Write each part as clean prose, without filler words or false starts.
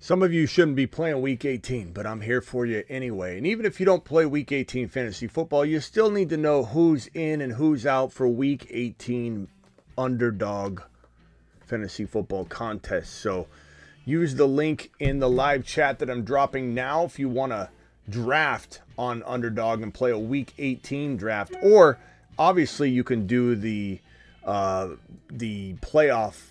Some of you shouldn't be playing Week 18, but I'm here for you anyway. And even if you don't play Week 18 fantasy football, you still need to know who's in and who's out for Week 18 underdog fantasy football contest. So use the link in the live chat that I'm dropping now if you want to draft on underdog and play a Week 18 draft. Or obviously you can do the playoff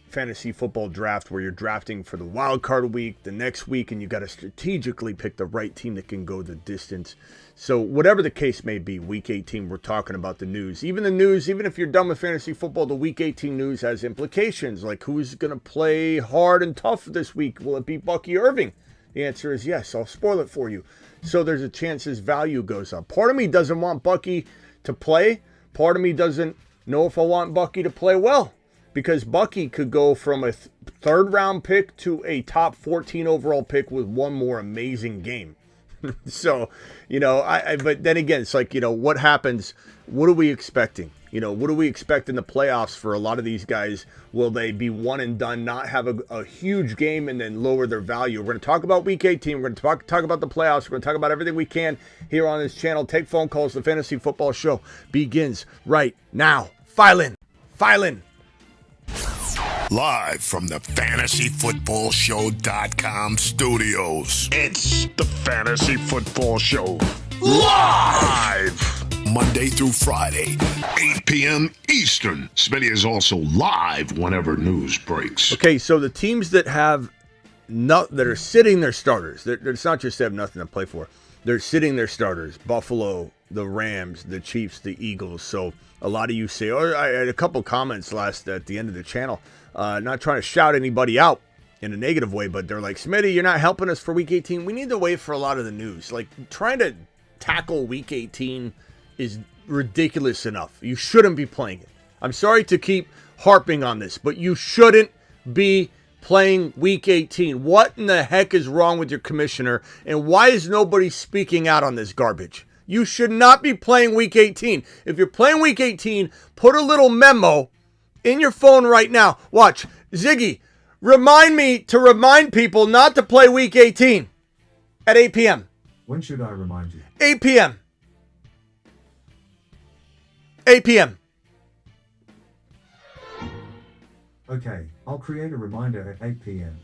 fantasy football draft where you're drafting for the wild card week, the next week, and you got to strategically pick the right team that can go the distance. So whatever the case may be, Week 18, we're talking about the news. Even the news, even if you're done with fantasy football, the Week 18 news has implications, like who's going to play hard and tough this week. Will it be Bucky Irving? The answer is yes. I'll spoil it for you. So there's a chance his value goes up. Part of me doesn't want Bucky to play. Part of me doesn't know if I want Bucky to play well. Because Bucky could go from a third round pick to a top 14 overall pick with one more amazing game. So, but then again, it's like, what happens? What are we expecting? What do we expect in the playoffs for a lot of these guys? Will they be one and done, not have a huge game and then lower their value? We're going to talk about Week 18. We're going to talk about the playoffs. We're going to talk about everything we can here on this channel. Take phone calls. The Fantasy Football Show begins right now. File in. Live from the FantasyFootballShow.com studios. It's the Fantasy Football Show. Live! Monday through Friday, 8 p.m. Eastern. Smitty is also live whenever news breaks. Okay, so the teams that have that are sitting their starters, it's not just they have nothing to play for. They're sitting their starters. Buffalo, the Rams, the Chiefs, the Eagles. So a lot of you say, I had a couple comments at the end of the channel. Not trying to shout anybody out in a negative way, but they're like, Smitty, you're not helping us for Week 18. We need to wait for a lot of the news. Like, trying to tackle Week 18 is ridiculous enough. You shouldn't be playing it. I'm sorry to keep harping on this, but you shouldn't be playing Week 18. What in the heck is wrong with your commissioner, and why is nobody speaking out on this garbage? You should not be playing Week 18. If you're playing Week 18, put a little memo in your phone right now. Watch. Ziggy, remind me to remind people not to play Week 18 at 8 p.m. When should I remind you? 8 p.m. 8 p.m. Okay, I'll create a reminder at 8 p.m.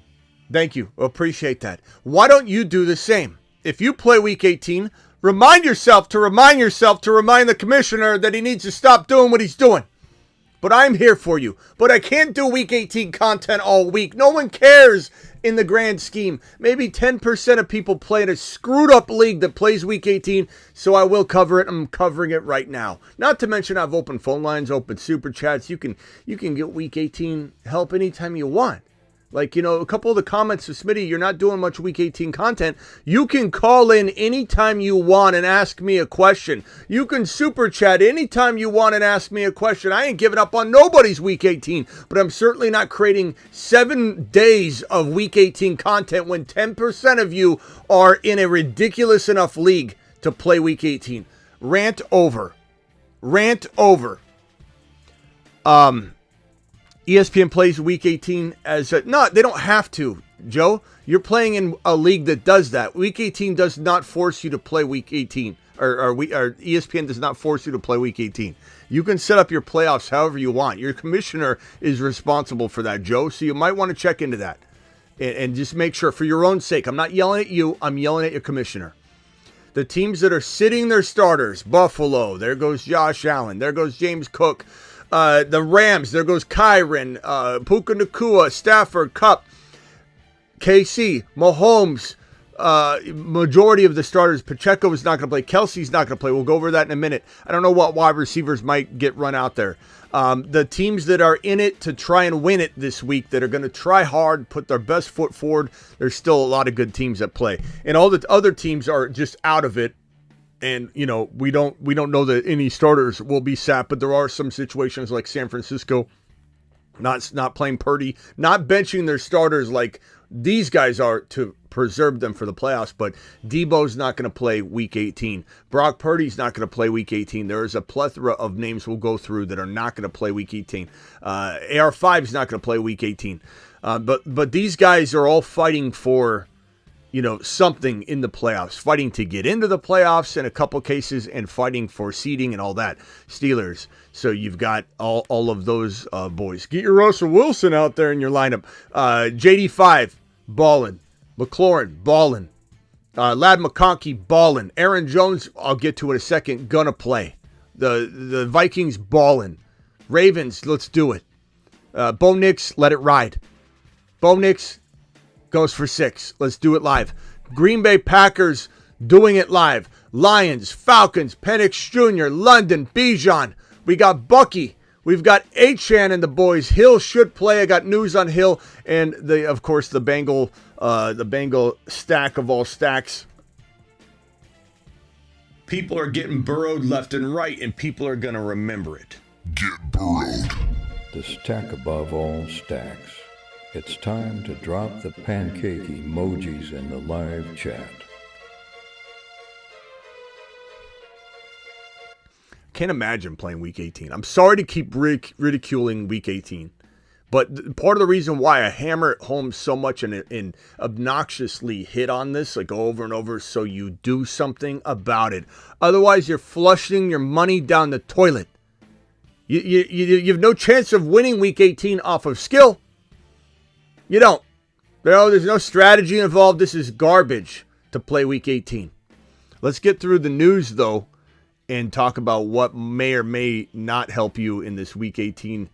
Thank you. Appreciate that. Why don't you do the same? If you play Week 18, remind yourself to remind the commissioner that he needs to stop doing what he's doing. But I'm here for you. But I can't do Week 18 content all week. No one cares in the grand scheme. Maybe 10% of people play in a screwed up league that plays Week 18, so I will cover it. I'm covering it right now. Not to mention I've opened phone lines, open super chats. You can get Week 18 help anytime you want. Like, a couple of the comments of Smitty, you're not doing much Week 18 content. You can call in anytime you want and ask me a question. You can super chat anytime you want and ask me a question. I ain't giving up on nobody's Week 18, but I'm certainly not creating 7 days of Week 18 content when 10% of you are in a ridiculous enough league to play Week 18. Rant over. ESPN plays Week 18 as no, they don't have to, Joe. You're playing in a league that does that. Week 18 does not force you to play Week 18, or ESPN does not force you to play Week 18. You can set up your playoffs however you want. Your commissioner is responsible for that, Joe, so you might want to check into that and just make sure for your own sake. I'm not yelling at you. I'm yelling at your commissioner. The teams that are sitting their starters, Buffalo, there goes Josh Allen, there goes James Cook. The Rams, there goes Kyron, Puka Nacua, Stafford, Kupp, KC, Mahomes, majority of the starters. Pacheco is not going to play. Kelsey's not going to play. We'll go over that in a minute. I don't know what wide receivers might get run out there. The teams that are in it to try and win it this week, that are going to try hard, put their best foot forward, there's still a lot of good teams at play. And all the other teams are just out of it. And, we don't know that any starters will be sat, but there are some situations like San Francisco not playing Purdy, not benching their starters like these guys are to preserve them for the playoffs. But Debo's not going to play Week 18. Brock Purdy's not going to play Week 18. There is a plethora of names we'll go through that are not going to play Week 18. AR5 is not going to play Week 18. But these guys are all fighting for, something in the playoffs, fighting to get into the playoffs in a couple cases and fighting for seeding and all that. Steelers. So you've got all of those boys. Get your Russell Wilson out there in your lineup. JD5, ballin'. McLaurin, ballin'. Ladd McConkey, ballin'. Aaron Jones, I'll get to in a second, gonna play. The Vikings, ballin'. Ravens, let's do it. Bo Nix, let it ride. Bo Nix goes for 6. Let's do it live. Green Bay Packers doing it live. Lions, Falcons, Penix Jr., London, Bijan. We got Bucky. We've got Achane and the boys. Hill should play. I got news on Hill and the Bengal stack of all stacks. People are getting burrowed left and right, and people are gonna remember it. Get burrowed. The stack above all stacks. It's time to drop the pancake emojis in the live chat. Can't imagine playing Week 18. I'm sorry to keep ridiculing Week 18, but part of the reason why I hammer it home so much and obnoxiously hit on this, like over and over, so you do something about it. Otherwise, you're flushing your money down the toilet. You have no chance of winning Week 18 off of skill. You don't. There's no strategy involved. This is garbage to play Week 18. Let's get through the news, though, and talk about what may or may not help you in this Week 18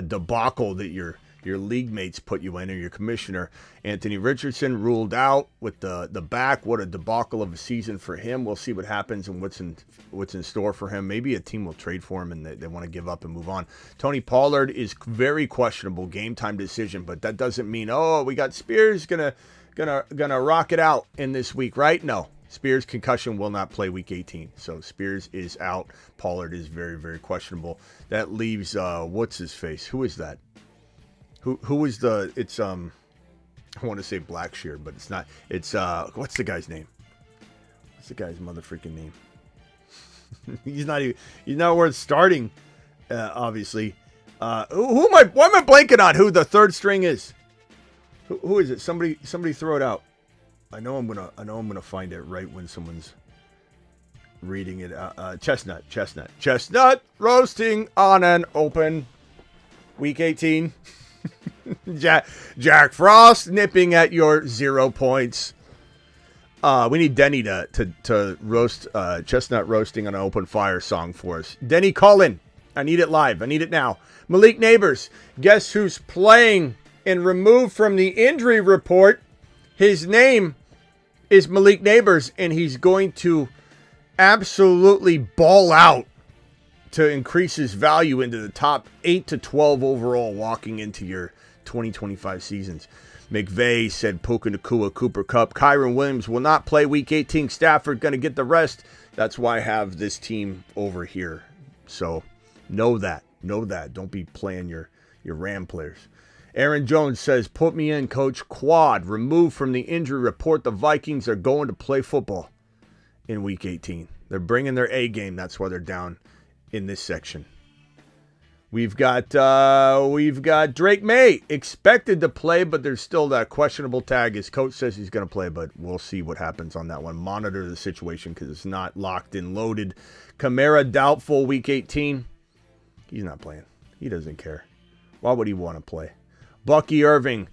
debacle that your league mates put you in, or your commissioner. Anthony Richardson ruled out with the back. What a debacle of a season for him. We'll see what happens and what's in store for him. Maybe a team will trade for him and they want to give up and move on. Tony Pollard is very questionable, game time decision, but that doesn't mean, we got Spears gonna rock it out in this week, right? No. Spears' concussion will not play Week 18. So Spears is out. Pollard is very, very questionable. That leaves, what's his face? Who is that? Who is the, it's, I want to say Blackshear, but it's not. It's, what's the guy's name? What's the guy's motherfucking name? he's not worth starting, obviously. Why am I blanking on who the third string is? Who is it? Somebody throw it out. I know I'm gonna find it right when someone's reading it. Chestnut roasting on an open Week 18. Jack Frost nipping at your 0 points. We need Denny to roast chestnut roasting on an open fire song for us. Denny, call in. I need it live. I need it now. Malik Neighbors, guess who's playing and removed from the injury report? His name is Malik Neighbors, and he's going to absolutely ball out to increase his value into the top 8 to 12 overall walking into your 2025 seasons. McVay said Puka Nacua, Cooper Kupp, Kyron Williams will not play Week 18. Stafford going to get the rest. That's why I have this team over here. So know that. Don't be playing your Ram players. Aaron Jones says, put me in, coach. Quad removed from the injury report. The Vikings are going to play football in Week 18. They're bringing their A game. That's why they're down in this section. We've got Drake May expected to play, but there's still that questionable tag. His coach says he's going to play, but we'll see what happens on that one. Monitor the situation because it's not locked and loaded. Kamara doubtful Week 18. He's not playing. He doesn't care. Why would he want to play? Bucky Irving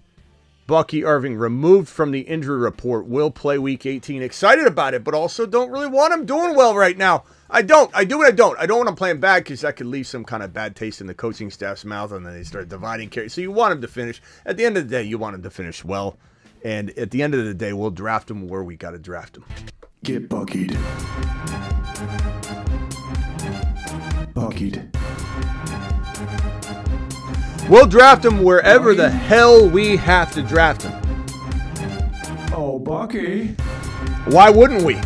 removed from the injury report, will play Week 18. Excited about it, but also don't really want him doing well right now. I don't want him playing bad because that could leave some kind of bad taste in the coaching staff's mouth, and then they start dividing carries. So you want him to finish. At the end of the day, you want him to finish well. And at the end of the day, we'll draft him where we got to draft him. Get buckied. Buckied. We'll draft him wherever the hell we have to draft him. Oh, Bucky. Why wouldn't we?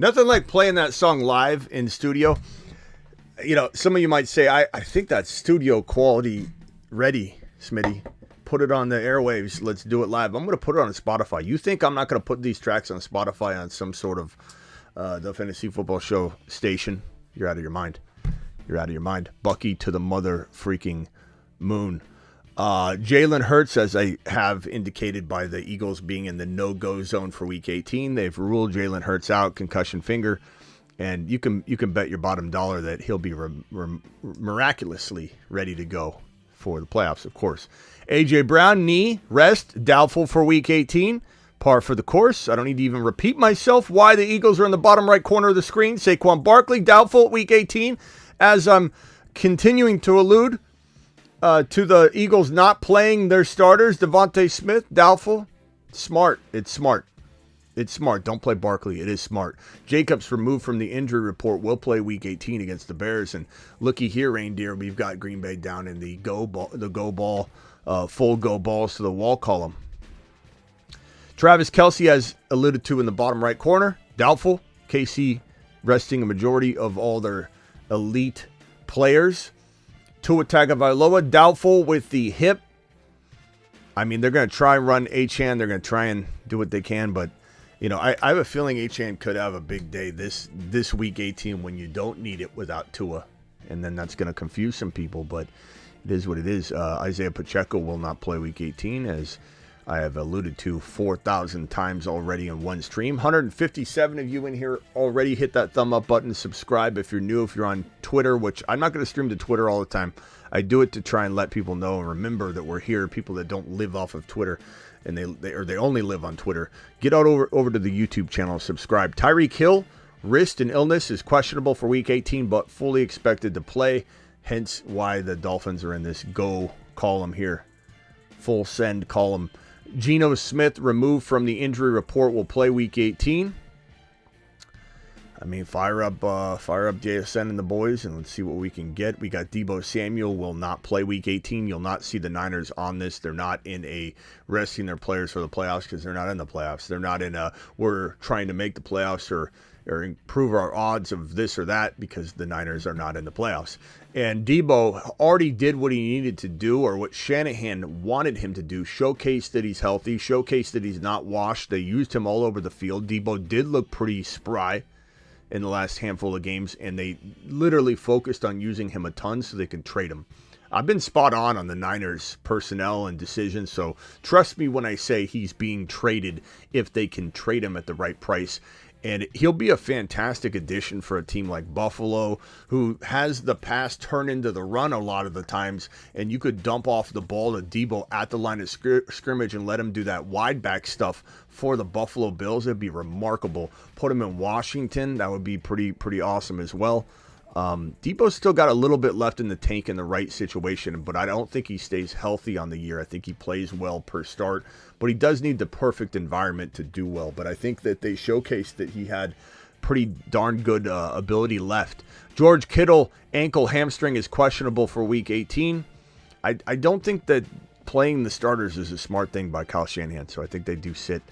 Nothing like playing that song live in studio. You know, some of you might say, I think that's studio quality ready, Smitty. Put it on the airwaves. Let's do it live. I'm going to put it on Spotify. You think I'm not going to put these tracks on Spotify on some sort of the Fantasy Football Show station? You're out of your mind. You're out of your mind. Bucky to the mother freaking moon. Jalen Hurts, as I have indicated by the Eagles being in the no-go zone for Week 18, they've ruled Jalen Hurts out, concussion finger, and you can bet your bottom dollar that he'll be miraculously ready to go for the playoffs, of course. A.J. Brown, knee, rest, doubtful for Week 18, par for the course. I don't need to even repeat myself why the Eagles are in the bottom right corner of the screen. Saquon Barkley, doubtful Week 18, as I'm continuing to allude to the Eagles not playing their starters. Devontae Smith, doubtful. Smart. It's smart. It's smart. Don't play Barkley. It is smart. Jacobs removed from the injury report will play Week 18 against the Bears. And looky here, reindeer, we've got Green Bay down in the full go balls to the wall column. Travis Kelce, as alluded to in the bottom right corner, doubtful. KC resting a majority of all their elite players. Tua Tagovailoa, doubtful with the hip. I mean, they're going to try and run Achane. They're going to try and do what they can, but you know, I have a feeling Achane could have a big day this Week 18 when you don't need it without Tua, and then that's going to confuse some people, but it is what it is. Isaiah Pacheco will not play Week 18, as I have alluded to 4,000 times already in one stream. 157 of you in here already. Hit that thumb up button, subscribe if you're new, if you're on Twitter, which I'm not going to stream to Twitter all the time. I do it to try and let people know and remember that we're here, people that don't live off of Twitter, and they only live on Twitter. Get out over to the YouTube channel and subscribe. Tyreek Hill, wrist and illness, is questionable for Week 18, but fully expected to play, hence why the Dolphins are in this go column here. Full send column. Geno Smith, removed from the injury report, will play Week 18. I mean, fire up JSN and the boys, and let's see what we can get. We got Deebo Samuel will not play Week 18. You'll not see the Niners on this. They're not in a resting their players for the playoffs, because they're not in the playoffs. They're not in a we're trying to make the playoffs or improve our odds of this or that, because the Niners are not in the playoffs. And Deebo already did what he needed to do, or what Shanahan wanted him to do, showcase that he's healthy, showcase that he's not washed. They used him all over the field. Deebo did look pretty spry in the last handful of games, and they literally focused on using him a ton so they could trade him. I've been spot on the Niners personnel and decisions, so trust me when I say he's being traded if they can trade him at the right price. And he'll be a fantastic addition for a team like Buffalo, who has the pass turn into the run a lot of the times, and you could dump off the ball to Deebo at the line of scrimmage and let him do that wide back stuff for the Buffalo Bills. It'd be remarkable. Put him in Washington. That would be pretty awesome as well. Deebo's still got a little bit left in the tank in the right situation, but I don't think he stays healthy on the year. I think he plays well per start, but he does need the perfect environment to do well. But I think that they showcased that he had pretty darn good ability left. George Kittle, ankle hamstring, is questionable for Week 18. I don't think that playing the starters is a smart thing by Kyle Shanahan, so I think they do sit.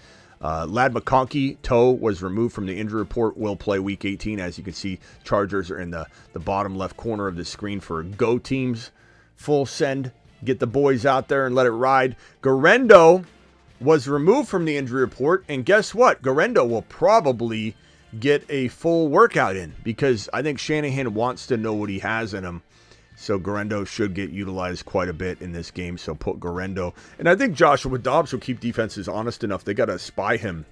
Lad McConkey, toe was removed from the injury report, will play Week 18. As you can see, Chargers are in the bottom left corner of the screen for go teams. Full send. Get the boys out there and let it ride. Garendo was removed from the injury report, and guess what? Garendo will probably get a full workout in, because I think Shanahan wants to know what he has in him. So Garendo should get utilized quite a bit in this game. So put Garendo. And I think Joshua Dobbs will keep defenses honest enough. They got to spy him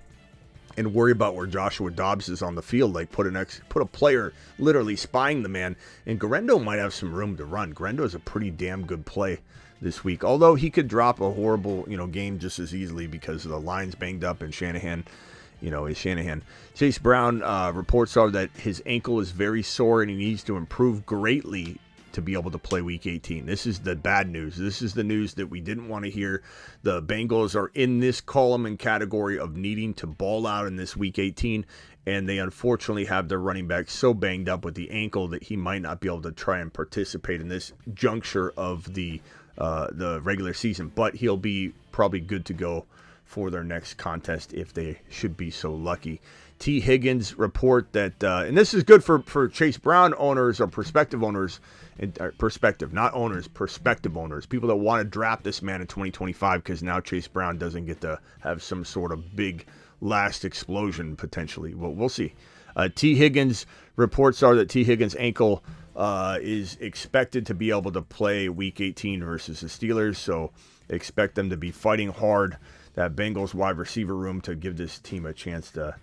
and worry about where Joshua Dobbs is on the field. Like put a player literally spying the man. And Garendo might have some room to run. Garendo is a pretty damn good play this week. Although he could drop a horrible, game just as easily because the line's banged up and Shanahan is Shanahan. Chase Brown reports are that his ankle is very sore and he needs to improve greatly to be able to play Week 18. This is the bad news. This is the news that we didn't want to hear. The Bengals are in this column and category of needing to ball out in this Week 18, and they unfortunately have their running back so banged up with the ankle that he might not be able to try and participate in this juncture of the regular season, but he'll be probably good to go for their next contest if they should be so lucky. T. Higgins report that, and this is good for Chase Brown owners or prospective owners, prospective owners, people that want to draft this man in 2025 because now Chase Brown doesn't get to have some sort of big last explosion potentially. Well, we'll see. T. Higgins reports are that T. Higgins' ankle is expected to be able to play Week 18 versus the Steelers, so expect them to be fighting hard, that Bengals wide receiver room, to give this team a chance to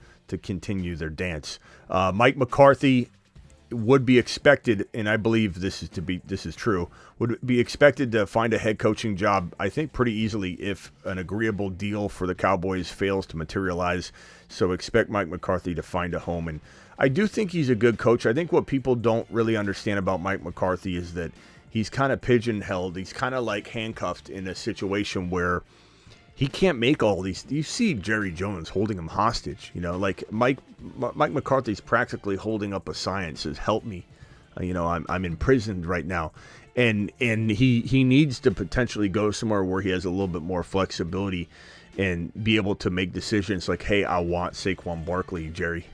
continue their dance. Mike McCarthy would be expected, and I believe this is true, would be expected to find a head coaching job, I think, pretty easily if an agreeable deal for the Cowboys fails to materialize. So expect Mike McCarthy to find a home. And I do think he's a good coach. I think what people don't really understand about Mike McCarthy is that he's kind of pigeon-held. He's kind of like handcuffed in a situation where he can't make all these. You see Jerry Jones holding him hostage. Like Mike McCarthy's practically holding up a sign that says, "Help me." I'm imprisoned right now, and he needs to potentially go somewhere where he has a little bit more flexibility and be able to make decisions like, "Hey, I want Saquon Barkley, Jerry."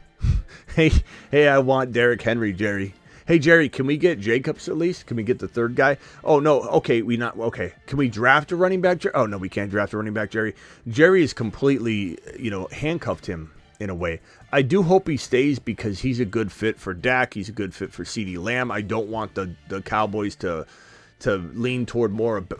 hey, I want Derrick Henry, Jerry. Hey, Jerry, can we get Jacobs at least? Can we get the third guy? Oh, no. Okay, Can we draft a running back, Jerry? Oh, no, we can't draft a running back, Jerry. Jerry has completely, handcuffed him in a way. I do hope he stays because he's a good fit for Dak. He's a good fit for CeeDee Lamb. I don't want the Cowboys to lean toward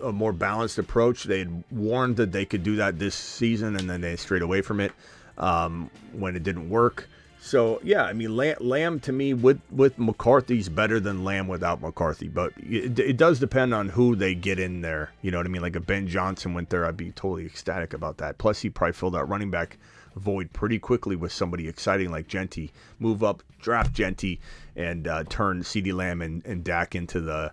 a more balanced approach. They had warned that they could do that this season, and then they strayed away from it when it didn't work. So, yeah, I mean, Lamb to me with McCarthy's better than Lamb without McCarthy. But it does depend on who they get in there. You know what I mean? Like if Ben Johnson went there, I'd be totally ecstatic about that. Plus, he probably filled that running back void pretty quickly with somebody exciting like Genty. Move up, draft Genty, and turn CeeDee Lamb and Dak into the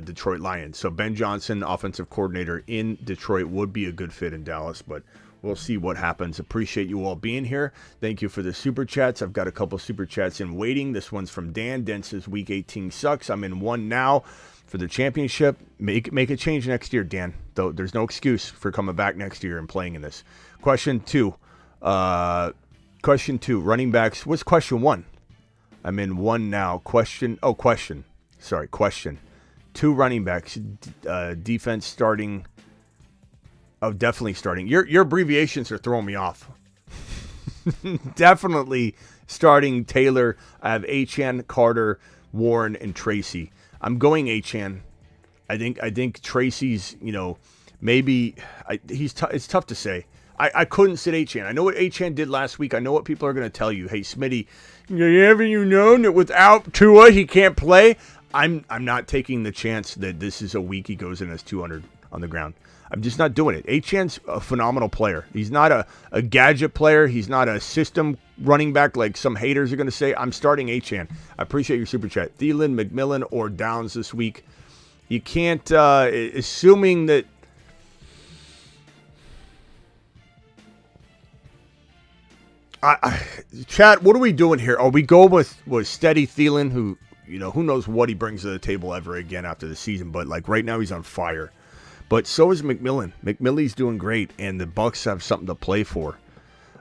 Detroit Lions. So Ben Johnson, offensive coordinator in Detroit, would be a good fit in Dallas, but we'll see what happens. Appreciate you all being here. Thank you for the super chats. I've got a couple super chats in waiting. This one's from Dan. Dan says, Week 18 sucks. I'm in one now for the championship. Make a change next year, Dan. Though there's no excuse for coming back next year and playing in this. Question two. Running backs. What's question one? I'm in one now. Question. Sorry, question. Two running backs. Defense starting. Oh, definitely starting. Your abbreviations are throwing me off. Definitely starting Taylor. I have Achane, Carter, Warren, and Tracy. I'm going Achane. I think Tracy's, maybe it's tough to say. I couldn't sit Achane. I know what Achane did last week. I know what people are going to tell you. Hey, Smitty, haven't you known that without Tua he can't play? I'm not taking the chance that this is a week he goes in as 200 on the ground. I'm just not doing it. Achane's a phenomenal player. He's not a gadget player. He's not a system running back like some haters are going to say. I'm starting Achane. I appreciate your super chat. Thielen, McMillan, or Downs this week. You can't, assuming that. Chat, what are we doing here? Are we going with steady Thielen, who knows what he brings to the table ever again after the season, but like right now he's on fire. But so is McMillan. McMillan's doing great, and the Bucs have something to play for.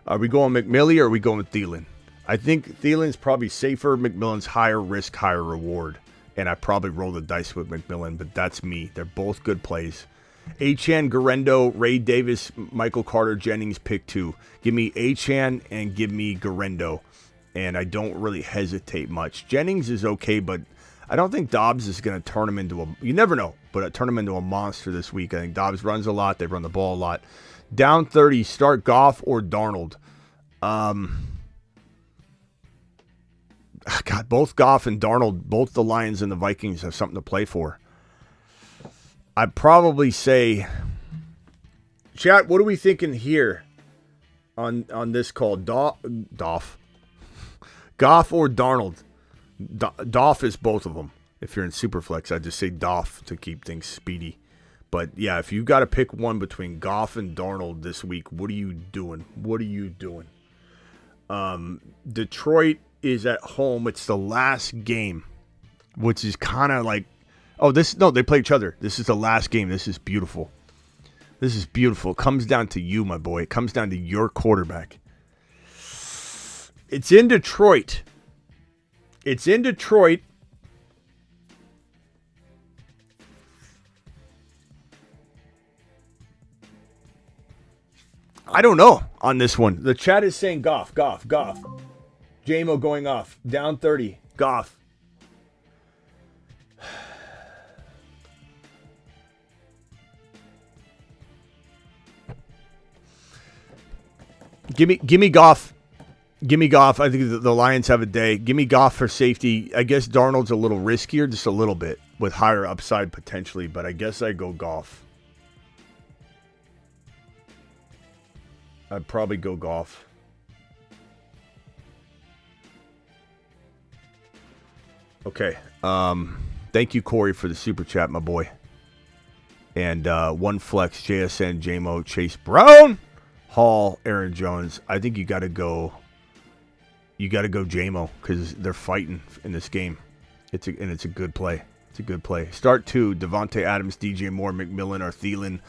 Are we going McMillan or are we going with Thielen? I think Thielen's probably safer. McMillan's higher risk, higher reward. And I probably roll the dice with McMillan, but that's me. They're both good plays. Achane, Garendo, Ray Davis, Michael Carter, Jennings, pick two. Give me Achane and give me Garendo. And I don't really hesitate much. Jennings is okay, but I don't think Dobbs is going to turn him into you never know, but turn him into a monster this week. I think Dobbs runs a lot. They run the ball a lot. Down 30, start Goff or Darnold. God, both Goff and Darnold, both the Lions and the Vikings have something to play for. I'd probably say, chat, what are we thinking here on this call? Goff or Darnold? Doff is both of them. If you're in Superflex, I'd just say Doff to keep things speedy. But yeah, if you got to pick one between Goff and Darnold this week, what are you doing? Detroit is at home. It's the last game, which is kind of like, they play each other. This is the last game. This is beautiful. It comes down to you, my boy. It comes down to your quarterback. It's in Detroit. It's in Detroit. I don't know on this one. The chat is saying Goff. JMO going off. Down 30. Goff. Give me Goff. Give me Goff. I think the Lions have a day. Give me Goff for safety. I guess Darnold's a little riskier, just a little bit, with higher upside potentially, but I guess I go Goff. I'd probably go Goff. Okay. Thank you, Corey, for the super chat, my boy. And one flex, JSN, JMO, Chase Brown, Hall, Aaron Jones. I think you got to go JMO because they're fighting in this game. It's a good play. It's a good play. Start 2, Devontae Adams, DJ Moore, McMillan, or Thielen.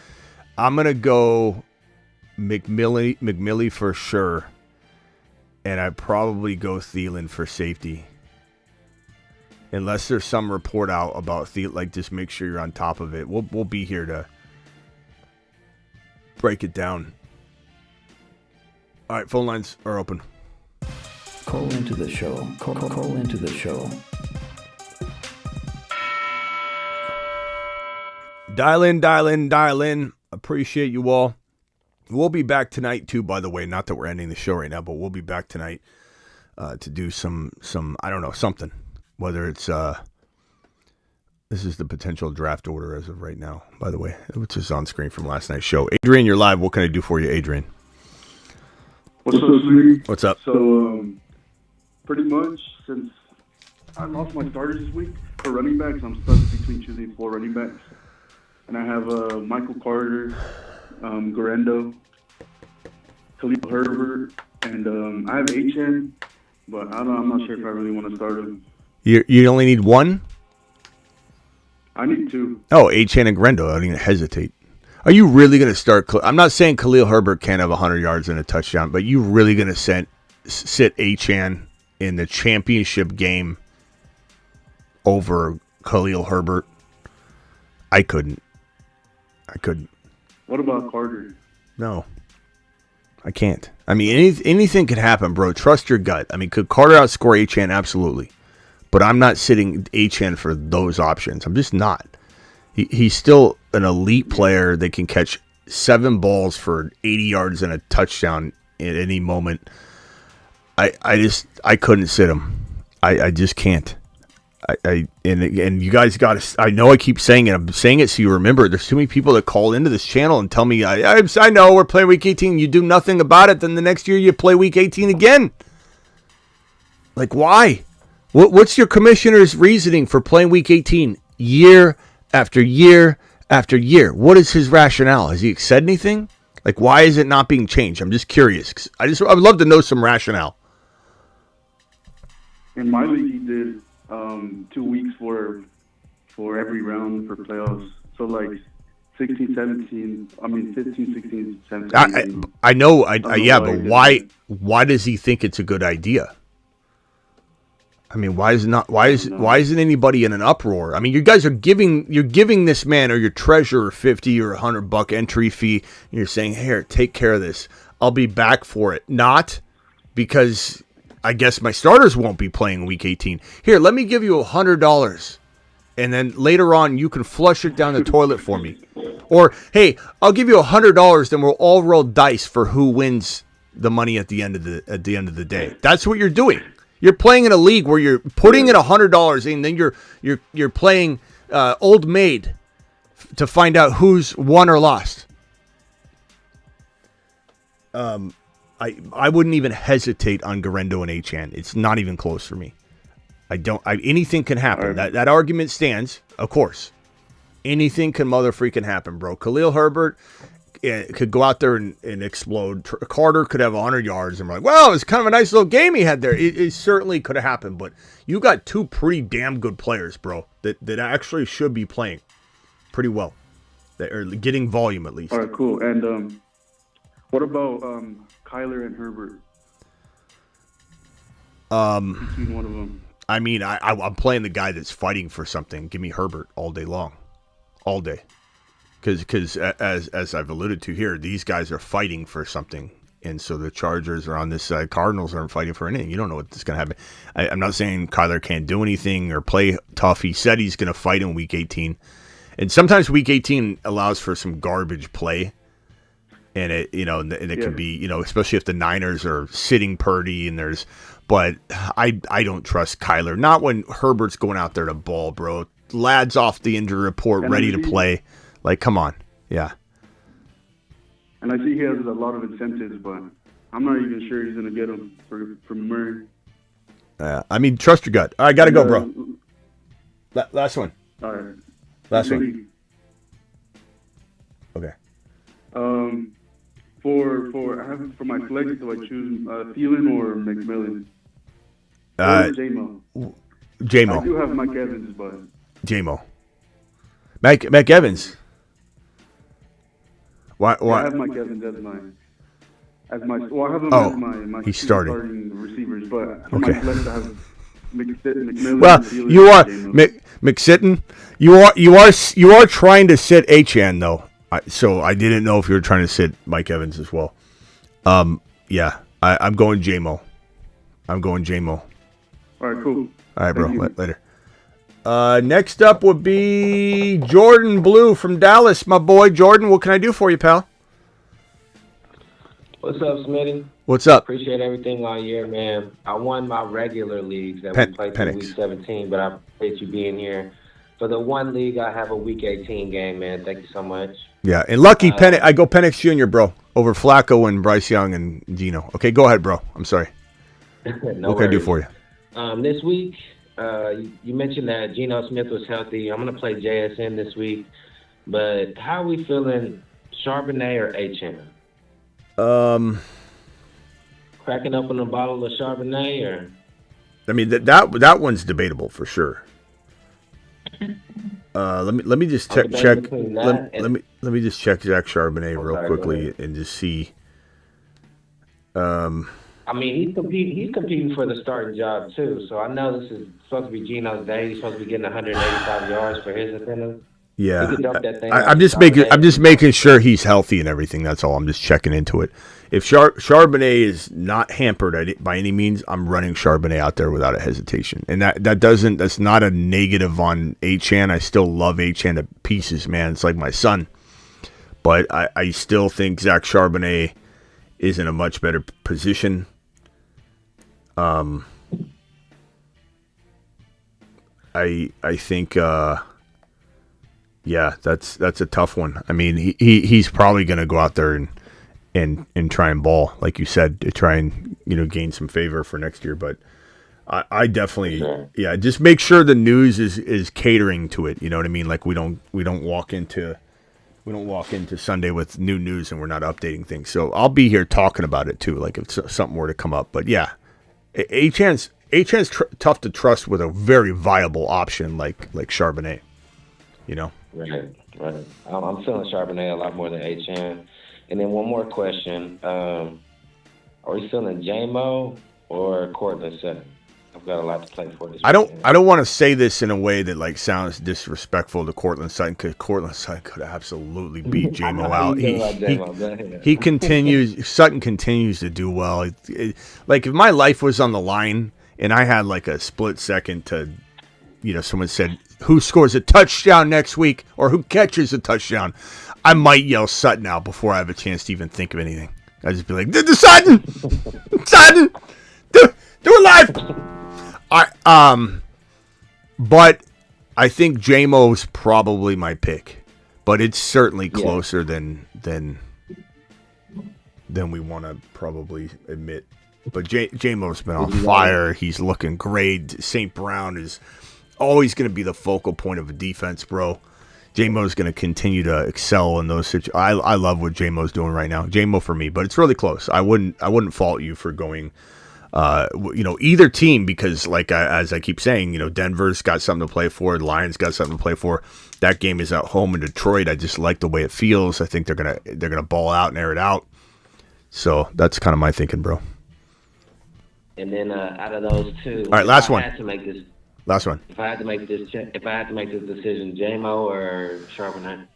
I'm going to go McMillan for sure. And I'd probably go Thielen for safety. Unless there's some report out about Thielen, like just make sure you're on top of it. We'll be here to break it down. All right, phone lines are open. Call into the show. Call into the show. Dial in. Appreciate you all. We'll be back tonight too, by the way. Not that we're ending the show right now, but we'll be back tonight to do some I don't know, something. Whether it's this is the potential draft order as of right now, by the way, which is on screen from last night's show. Adrian, you're live. What can I do for you, Adrian? What's up, Smitty? What's up? So, pretty much since I lost my starters this week for running backs, I'm stuck between choosing 4 running backs. And I have Michael Carter, Garendo, Khalil Herbert, and I have HN, but I'm not sure if I really want to start him. You only need one? I need 2. Oh, HN and Garendo. I don't even hesitate. Are you really going to start? I'm not saying Khalil Herbert can't have 100 yards and a touchdown, but you really going to sit HN in the championship game over Khalil Herbert? I couldn't. What about Carter? No, I can't. I mean, anything could happen, bro. Trust your gut. I mean, could Carter outscore HN? Absolutely. But I'm not sitting HN for those options. I'm just not. He's still an elite player that can catch 7 balls for 80 yards and a touchdown at any moment. I couldn't sit him. I just can't. And you guys got to. I know I keep saying it. I'm saying it so you remember. There's too many people that call into this channel and tell me I know we're playing week 18. You do nothing about it. Then the next year you play week 18 again. Like why? What's your commissioner's reasoning for playing week 18 year after year after year? What is his rationale? Has he said anything? Like why is it not being changed? I'm just curious. I would love to know some rationale. In my league, he did 2 weeks for every round for playoffs. So like 16, 17, 15, 16, 17. I know, yeah, but why does he think it's a good idea? I mean, why isn't anybody in an uproar? I mean, you guys are giving this man or your treasurer $50 or $100 entry fee, and you're saying, "Here, take care of this. I'll be back for it." Not because I guess my starters won't be playing week 18. Here, let me give you $100, and then later on you can flush it down the toilet for me. Or hey, I'll give you $100, then we'll all roll dice for who wins the money at the end of the day. That's what you're doing. You're playing in a league where you're putting in $100 in, then you're playing old maid to find out who's won or lost. I wouldn't even hesitate on Garendo and HN. It's not even close for me. Anything can happen. Right. That argument stands, of course. Anything can motherfreaking happen, bro. Khalil Herbert could go out there and explode. Carter could have 100 yards, and we're like, well, it's kind of a nice little game he had there. It certainly could have happened, but you got 2 pretty damn good players, bro, that actually should be playing pretty well. That are getting volume at least. All right, cool. And what about Kyler and Herbert? between one of them. I mean, I'm playing the guy that's fighting for something. Give me Herbert all day long, all day, because as I've alluded to here, these guys are fighting for something, and so the Chargers are on this side. Cardinals aren't fighting for anything. You don't know what's going to happen. I'm not saying Kyler can't do anything or play tough. He said he's going to fight in Week 18, and sometimes Week 18 allows for some garbage play. And it can be, especially if the Niners are sitting Purdy but I don't trust Kyler. Not when Herbert's going out there to ball, bro. Lad's off the injury report, ready to play. Like, come on. Yeah. And I see he has a lot of incentives, but I'm not even sure he's going to get them from Murray. I mean, trust your gut. All right, got to go, bro. Last one. All right. Last one. Okay. For my flex, do I choose Thielen or McMillan? J-Mo. I do have Mike Evans, but J-Mo. Mike Evans. Why? I have Mike Evans as my. Well, I have him as my he's starting receivers, but for my flex, I have McMillan. Well, Thielen, you are J-Mo. McSitton. You are trying to sit Achane though. So I didn't know if you were trying to sit Mike Evans as well. Yeah, I'm going J-Mo. All right, cool. All right, bro. Later. Next up would be Jordan Blue from Dallas. My boy, Jordan, what can I do for you, pal? What's up, Smitty? What's up? Appreciate everything all year, man. I won my regular leagues that we played through Week 17, but I appreciate you being here. For the one league, I have a Week 18 game, man. Thank you so much. Yeah, and lucky Penix. I go Penix Jr., bro, over Flacco and Bryce Young and Gino. Okay, go ahead, bro. I'm sorry. What can I do for you? This week, you mentioned that Geno Smith was healthy. I'm going to play JSN this week. But how are we feeling, Charbonnet or Achane? Cracking open a bottle of Charbonnet, or? I mean, that one's debatable for sure. Let me just check. Let me just check Zach Charbonnet real quickly and just see. I mean, he's competing for the starting job too. So I know this is supposed to be Geno's day. He's supposed to be getting 185 yards for his attendance. Yeah, I'm just making sure he's healthy and everything. That's all. I'm just checking into it. If Charbonnet is not hampered by any means, I'm running Charbonnet out there without a hesitation. And that's not a negative on Achane. I still love Achane to pieces, man. It's like my son. But I still think Zach Charbonnet is in a much better position. I think. Yeah, that's a tough one. I mean, he's probably going to go out there and try and ball, like you said, to try and gain some favor for next year. But I definitely, just make sure the news is catering to it. You know what I mean? Like we don't walk into Sunday with new news and we're not updating things. So I'll be here talking about it too, like if something were to come up. But yeah, Achane's tough to trust with a very viable option like Charbonnet. Right. I'm feeling Charbonnet a lot more than Achane. And then one more question. Are we feeling J-Mo or Cortland Sutton? I've got a lot to play for this weekend. I don't want to say this in a way that sounds disrespectful to Cortland Sutton, because Cortland Sutton could absolutely beat J-Mo out. Sutton continues to do well. Like if my life was on the line and I had like a split second to, someone said, who scores a touchdown next week or who catches a touchdown, I might yell Sutton out before I have a chance to even think of anything. I'd just be like, the Sutton! Sutton! Do it live! But I think J-Mo's probably my pick. But it's certainly closer than we want to probably admit. But J-Mo's been on fire. He's looking great. St. Brown is always going to be the focal point of a defense, bro. J-Mo's going to continue to excel in those situations. I love what J-Mo's doing right now. J-Mo for me, but it's really close. I wouldn't fault you for going, either team, because as I keep saying, Denver's got something to play for. The Lions got something to play for. That game is at home in Detroit. I just like the way it feels. I think they're gonna ball out and air it out. So that's kind of my thinking, bro. And then out of those two, All right, last one. Last one. If I had to make this decision, J-Mo or Charbonnet?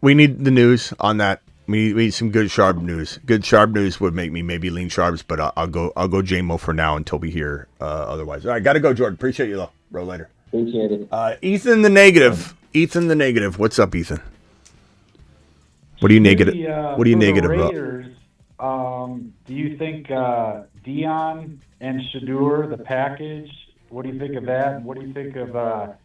We need the news on that. We need some good Sharp news. Good Sharp news would make me maybe lean Sharps, but I'll go J-Mo for now until we hear otherwise. All right, got to go, Jordan. Appreciate you, though. Bro, later. Appreciate it. Ethan the Negative. Ethan the Negative. What's up, Ethan? What are you negative? What are you negative about? Do you think Dion and Shadur, the package, what do you think of that? And what do you think of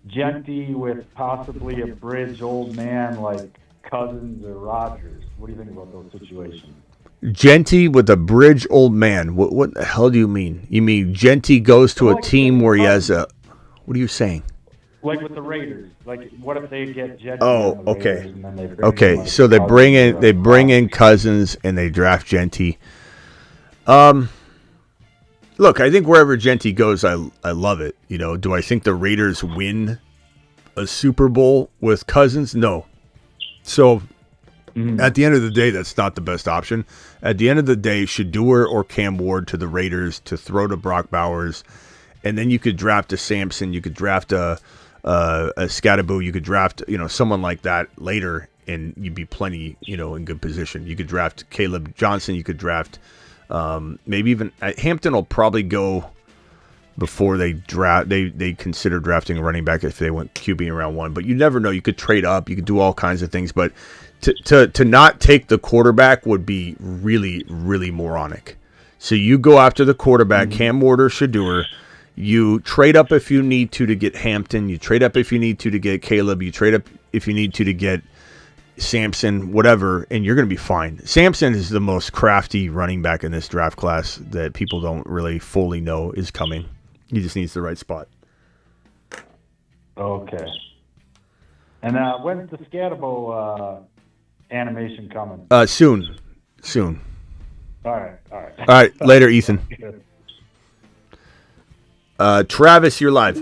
Genty with possibly a bridge old man like Cousins or Rodgers? What do you think about those situations? Genty with a bridge old man. What the hell do you mean? You mean Genty goes to a team where he has a... What are you saying? Like with the Raiders. Like, what if they get Genty? Oh, okay. Okay, so they bring in Cousins and they draft Genty. Look, I think wherever Genty goes, I love it. You know, do I think the Raiders win a Super Bowl with Cousins? No. So, at the end of the day, that's not the best option. At the end of the day, Shadur or Cam Ward to the Raiders to throw to Brock Bowers, and then you could draft a Sampson, you could draft a Scattaboo, you could draft someone like that later, and you'd be plenty in good position. You could draft Caleb Johnson, you could draft maybe even Hampton will probably go before they draft. They consider drafting a running back if they went QB in round 1, but you never know. You could trade up, you could do all kinds of things, but to not take the quarterback would be really, really moronic. So you go after the quarterback, Cam Ward or Shadur. You trade up if you need to get Hampton. You trade up if you need to get Caleb. You trade up if you need to get Sampson, whatever, and you're going to be fine. Sampson is the most crafty running back in this draft class that people don't really fully know is coming. He just needs the right spot. Okay. And when's the Scatabo animation coming? Soon. All right. All right, later, Ethan. Travis, you're live.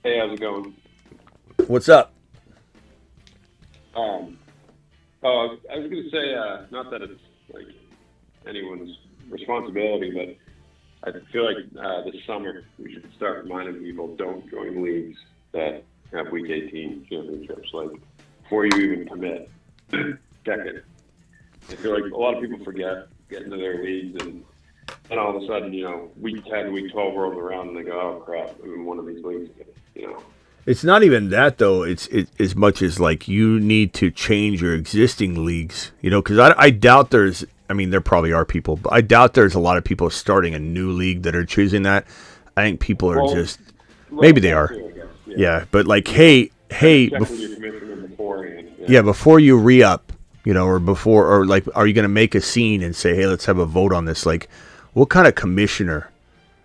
Hey, how's it going? What's up? I was going to say, not that it's like anyone's responsibility, but I feel like this summer we should start reminding people don't join leagues that have Week 18 championships. Like before you even commit, check it. I feel like a lot of people forget, get into their leagues, and all of a sudden, Week 10, Week 12 rolls around, and they go, oh crap, I'm in one of these leagues. It's not even that, though. It's as much as like you need to change your existing leagues, because I doubt there's, there probably are people, but I doubt there's a lot of people starting a new league that are choosing that. I think people are maybe they are. Yeah, but like, hey, before you re-up, or like, are you going to make a scene and say, hey, let's have a vote on this? Like, what kind of commissioner?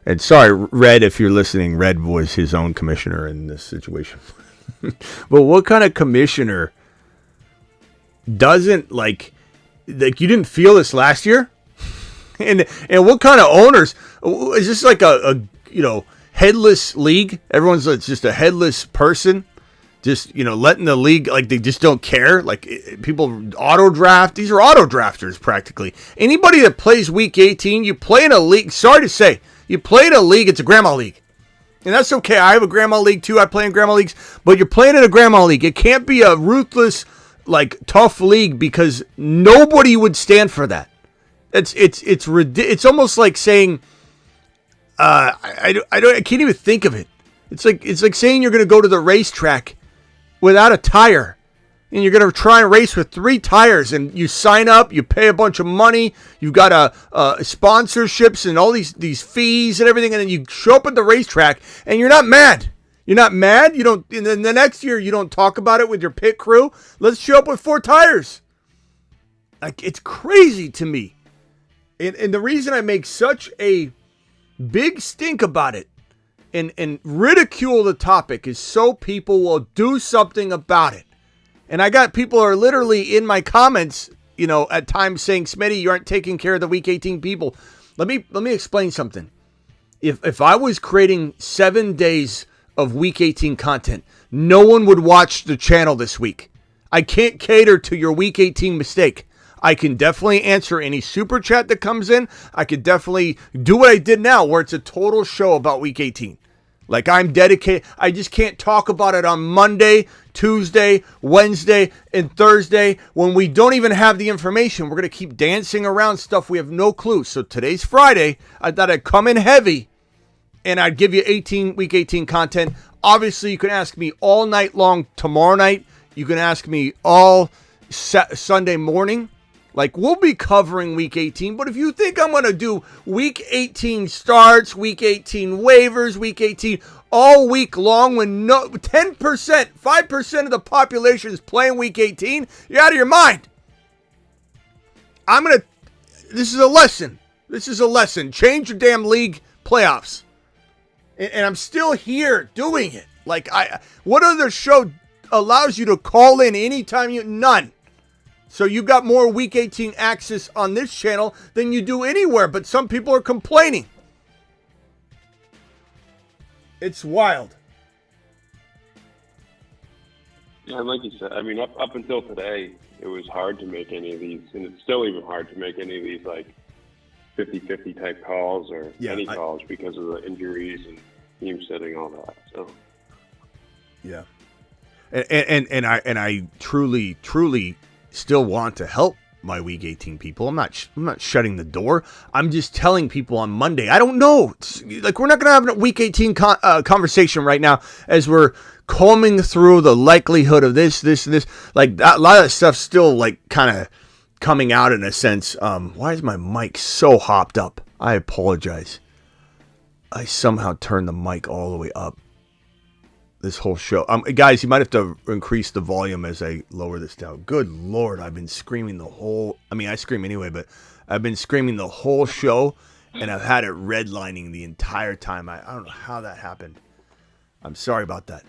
And sorry, Red, if you're listening, Red was his own commissioner in this situation. But what kind of commissioner doesn't like you didn't feel this last year? And what kind of owners is this like a headless league? Everyone's just a headless person, just letting the league like they just don't care. Like people auto draft. These are auto drafters practically. Anybody that plays Week 18, you play in a league. Sorry to say. You play in a league, it's a grandma league. And that's okay. I have a grandma league too. I play in grandma leagues. But you're playing in a grandma league. It can't be a ruthless, like, tough league because nobody would stand for that. It's almost like saying, I can't even think of it. It's like saying you're going to go to the racetrack without a tire. And you're going to try and race with 3 tires, and you sign up, you pay a bunch of money, you've got sponsorships and all these fees and everything, and then you show up at the racetrack, and you're not mad. You're not mad. You don't. And then the next year, you don't talk about it with your pit crew. Let's show up with 4 tires. Like, it's crazy to me. And the reason I make such a big stink about it and ridicule the topic is so people will do something about it. And I got people who are literally in my comments, at times saying, Smitty, you aren't taking care of the Week 18 people. Let me explain something. If I was creating 7 days of Week 18 content, no one would watch the channel this week. I can't cater to your Week 18 mistake. I can definitely answer any super chat that comes in. I could definitely do what I did now, where it's a total show about Week 18. Like, I'm dedicated. I just can't talk about it on Monday, Tuesday, Wednesday, and Thursday when we don't even have the information. We're going to keep dancing around stuff we have no clue. So today's Friday. I thought I'd come in heavy and I'd give you Week 18 content. Obviously, you can ask me all night long tomorrow night. You can ask me all Sunday morning. Like, we'll be covering Week 18, but if you think I'm going to do Week 18 starts, Week 18 waivers, Week 18 all week long when 10%, 5% of the population is playing Week 18, you're out of your mind. This is a lesson. This is a lesson. Change your damn league playoffs. And I'm still here doing it. Like, what other show allows you to call in anytime none? So you got more Week 18 access on this channel than you do anywhere, but some people are complaining. It's wild. Yeah, and like you said, I mean, up until today, it was hard to make any of these, and it's still even hard to make any of these, like, 50-50 type calls or calls because of the injuries and team setting, all that. So, yeah. And I truly still want to help my Week 18 people. I'm not shutting the door. I'm just telling people on Monday. I don't know. Like, we're not going to have a Week 18 conversation right now as we're combing through the likelihood of this, and this. Like, a lot of that stuff's still, like, kind of coming out in a sense. Why is my mic so hopped up? I apologize. I somehow turned the mic all the way up this whole show. Guys, you might have to increase the volume as I lower this down. Good Lord, I've been screaming I scream anyway, but I've been screaming the whole show, and I've had it redlining the entire time. I don't know how that happened. I'm sorry about that.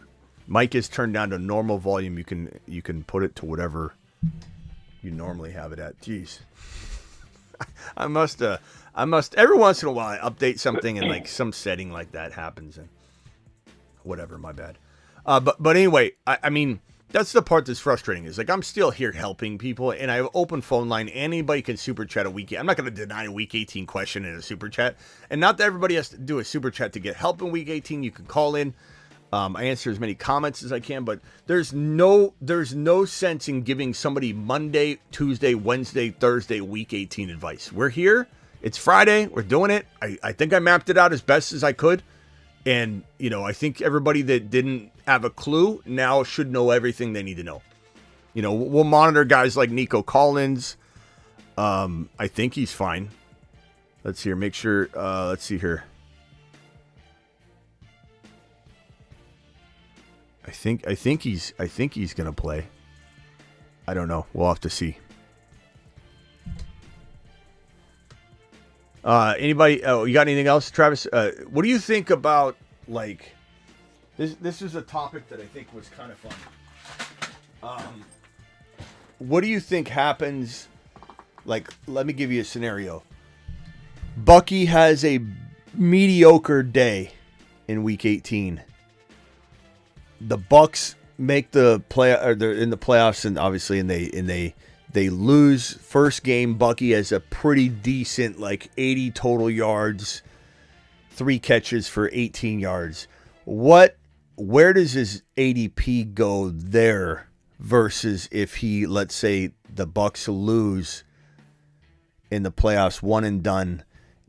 Mic is turned down to normal volume. You can put it to whatever you normally have it at. Jeez. I must every once in a while I update something and like some setting like that happens and whatever, my bad. But anyway, I mean, that's the part that's frustrating is like I'm still here helping people and I have open phone line. Anybody can super chat a week. I'm not going to deny a Week 18 question in a super chat, and not that everybody has to do a super chat to get help in Week 18. You can call in. I answer as many comments as I can, but there's no sense in giving somebody Monday, Tuesday, Wednesday, Thursday, Week 18 advice. We're here. It's Friday. We're doing it. I think I mapped it out as best as I could. And, I think everybody that didn't have a clue now should know everything they need to know. We'll monitor guys like Nico Collins. I think he's fine. Let's see here. Make sure. Let's see here. I think he's gonna play. I don't know. We'll have to see. Anybody? Oh, you got anything else, Travis? What do you think about like this? This is a topic that I think was kind of fun. What do you think happens? Like, let me give you a scenario. Bucky has a mediocre day in Week 18. The Bucks make the play, or they're in the playoffs, and obviously, and they lose first game. Bucky has a pretty decent, like 80 total yards, 3 catches for 18 yards. Where does his ADP go there versus if he, let's say, the Bucks lose in the playoffs, one and done,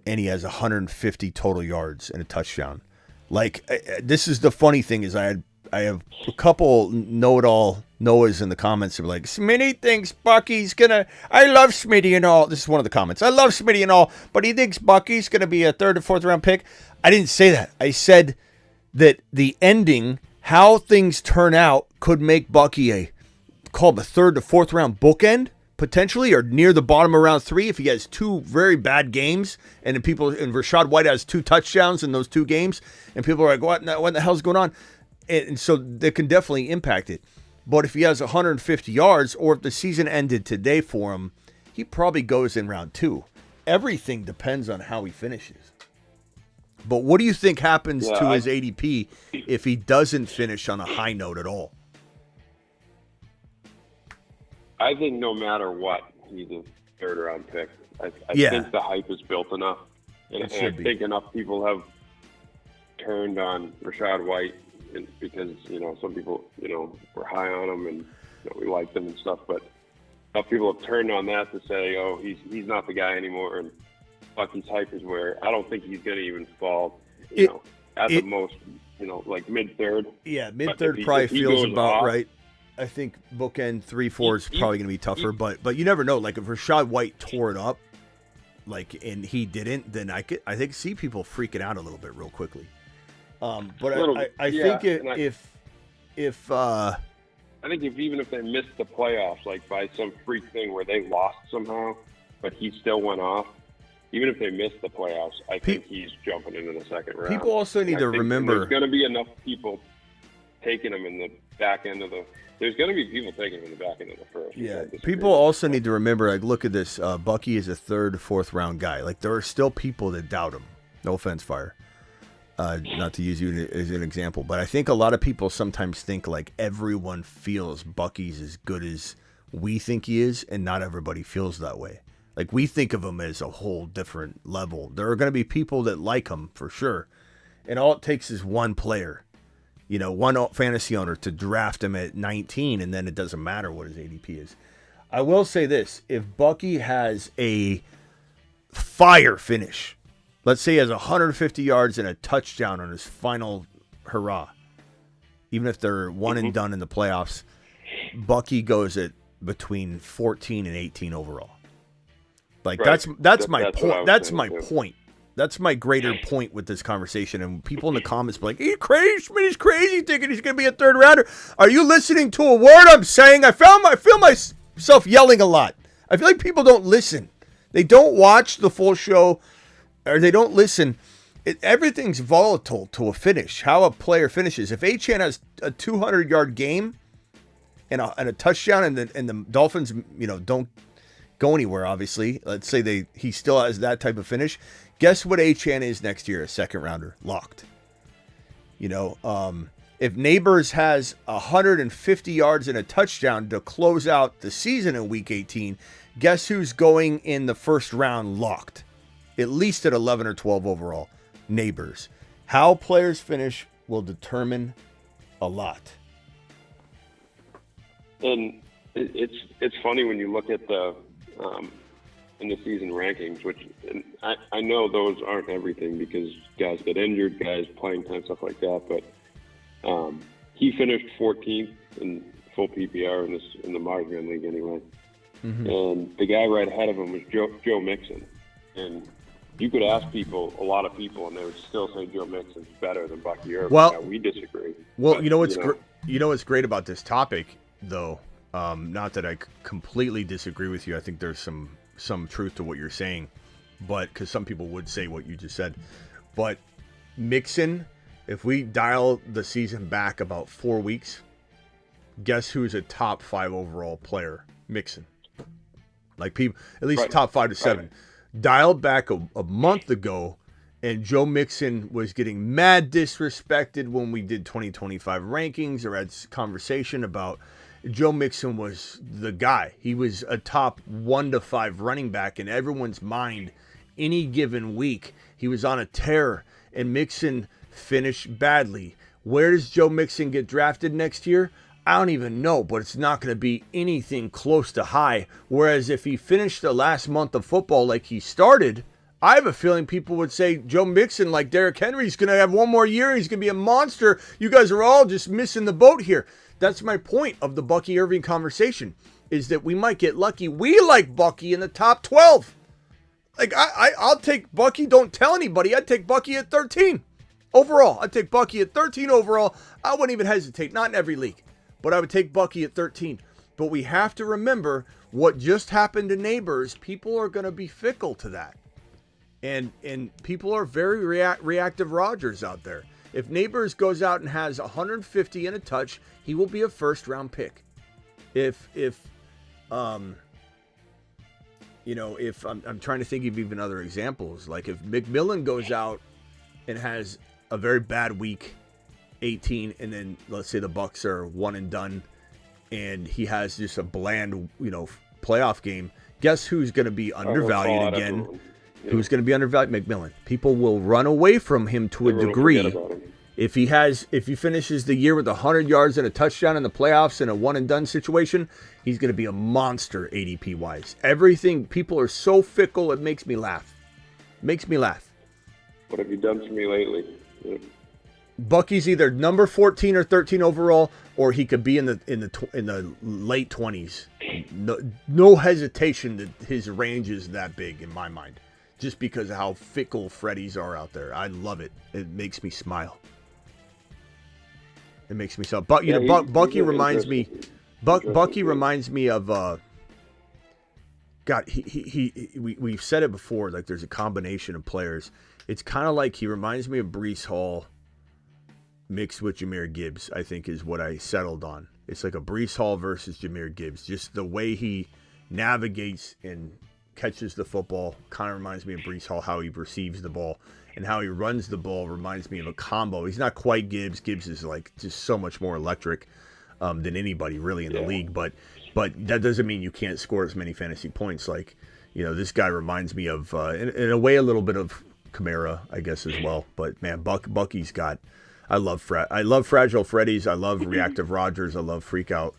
and he has 150 total yards and a touchdown? Like, this is the funny thing is I have a couple know-it-all Noahs in the comments that are like, Smitty thinks Bucky's gonna, I love Smitty and all. This is one of the comments. I love Smitty and all, but he thinks Bucky's gonna be a 3rd or 4th round pick. I didn't say that. I said that the ending, how things turn out, could make Bucky a 3rd to 4th round bookend, potentially, or near the bottom of round 3 if he has 2 very bad games, and Rachaad White has 2 touchdowns in those 2 games, and people are like, what the hell's going on? And so that can definitely impact it. But if he has 150 yards, or if the season ended today for him, he probably goes in round 2. Everything depends on how he finishes. But what do you think happens to his ADP if he doesn't finish on a high note at all? I think no matter what, he's a third-round pick. I Yeah. think the hype is built enough, and I think enough people have turned on Rachaad White because some people were high on him and we liked him and stuff, but enough people have turned on that to say, oh, he's not the guy anymore, and Bucky's hype is where I don't think he's going to even fall. At the most, like mid-third. Yeah, mid-third probably feels about right. I think bookend 3-4 is probably going to be tougher, but you never know. Like if Rachaad White tore it up, and he didn't, then I think see people freaking out a little bit real quickly. But I think if I think even if they missed the playoffs, like by some freak thing where they lost somehow, but he still went off. Even if they miss the playoffs, I think he's jumping into the second round. People also need to remember there's going to be enough people taking him in the back end of the. There's going to be people taking him in the back end of the first. Yeah, people also need to remember. Like, look at this. Bucky is a third, fourth round guy. Like, there are still people that doubt him. No offense, Fire. Not to use you as an example, but I think a lot of people sometimes think like everyone feels Bucky's as good as we think he is, and not everybody feels that way. Like, we think of him as a whole different level. There are going to be people that like him for sure. And all it takes is one player, one fantasy owner to draft him at 19, and then it doesn't matter what his ADP is. I will say this. If Bucky has a fire finish, let's say he has 150 yards and a touchdown on his final hurrah, even if they're one and done in the playoffs, Bucky goes at between 14 and 18 overall. Like right. that's my point. That's my point. That's my greater point with this conversation. And people in the comments be like, "He's crazy. Smitty's crazy, thinking he's going to be a third rounder." Are you listening to a word I'm saying? I feel myself yelling a lot. I feel like people don't listen. They don't watch the full show, or they don't listen. Everything's volatile to a finish. How a player finishes. If Achane has a 200-yard game and a touchdown, and the Dolphins, don't go anywhere, obviously. Let's say he still has that type of finish. Guess what Achane is next year? A second rounder. Locked. If Neighbors has 150 yards and a touchdown to close out the season in week 18, guess who's going in the first round locked? At least at 11 or 12 overall. Neighbors. How players finish will determine a lot. And it's funny when you look at the in the season rankings, which I know those aren't everything because guys get injured, guys playing time, stuff like that. But he finished 14th in full PPR in the Margin League anyway. Mm-hmm. And the guy right ahead of him was Joe Mixon. And you could ask a lot of people, and they would still say Joe Mixon's better than Bucky Irving. Well, now, we disagree. Well, but, what's great about this topic, though. Not that I completely disagree with you. I think there's some truth to what you're saying, but because some people would say what you just said. But Mixon, if we dial the season back about 4 weeks, guess who's a top 5 overall player? Mixon. Like people, at least top 5 to 7. Right. Dialed back a month ago, and Joe Mixon was getting mad disrespected when we did 2025 rankings or had conversation about. Joe Mixon was the guy. He was a top 1 to 5 running back in everyone's mind any given week. He was on a tear, and Mixon finished badly. Where does Joe Mixon get drafted next year? I don't even know, but it's not going to be anything close to high. Whereas if he finished the last month of football like he started, I have a feeling people would say Joe Mixon, like Derrick Henry, is going to have one more year. He's going to be a monster. You guys are all just missing the boat here. That's my point of the Bucky Irving conversation, is that we might get lucky. We like Bucky in the top 12. Like, I'll take Bucky. Don't tell anybody. I'd take Bucky at 13 overall. I'd take Bucky at 13 overall. I wouldn't even hesitate. Not in every league, but I would take Bucky at 13. But we have to remember what just happened to Neighbors. People are going to be fickle to that. And people are very reactive Rodgers out there. If Neighbors goes out and has 150 and a touch, he will be a first-round pick. If I'm trying to think of even other examples, like if McMillan goes out and has a very bad week, 18, and then let's say the Bucs are one and done, and he has just a bland, playoff game, guess who's going to be undervalued again? Yeah. Who's going to be undervalued? McMillan. People will run away from him to a degree. If he finishes the year with 100 yards and a touchdown in the playoffs in a one and done situation, he's going to be a monster ADP wise. Everything, people are so fickle, it makes me laugh. What have you done for me lately? Yeah. Bucky's either number 14 or 13 overall, or he could be in the late 20s. No hesitation that his range is that big in my mind, just because of how fickle Freddies are out there. I love it. It makes me smile. It makes me smile. But Bucky reminds me. Bucky reminds me of. God, we've said it before. Like there's a combination of players. It's kind of like he reminds me of Breece Hall mixed with Jahmyr Gibbs, I think is what I settled on. It's like a Breece Hall versus Jahmyr Gibbs. Just the way he navigates and catches the football kind of reminds me of Breece Hall, how he receives the ball. And how he runs the ball reminds me of a combo. He's not quite Gibbs. Gibbs is like just so much more electric than anybody really in the league. But that doesn't mean you can't score as many fantasy points. Like, this guy reminds me of, in a way, a little bit of Kamara, I guess, as well. But, man, Bucky's got... I love Fragile Freddies. I love Reactive Rogers. I love Freak Out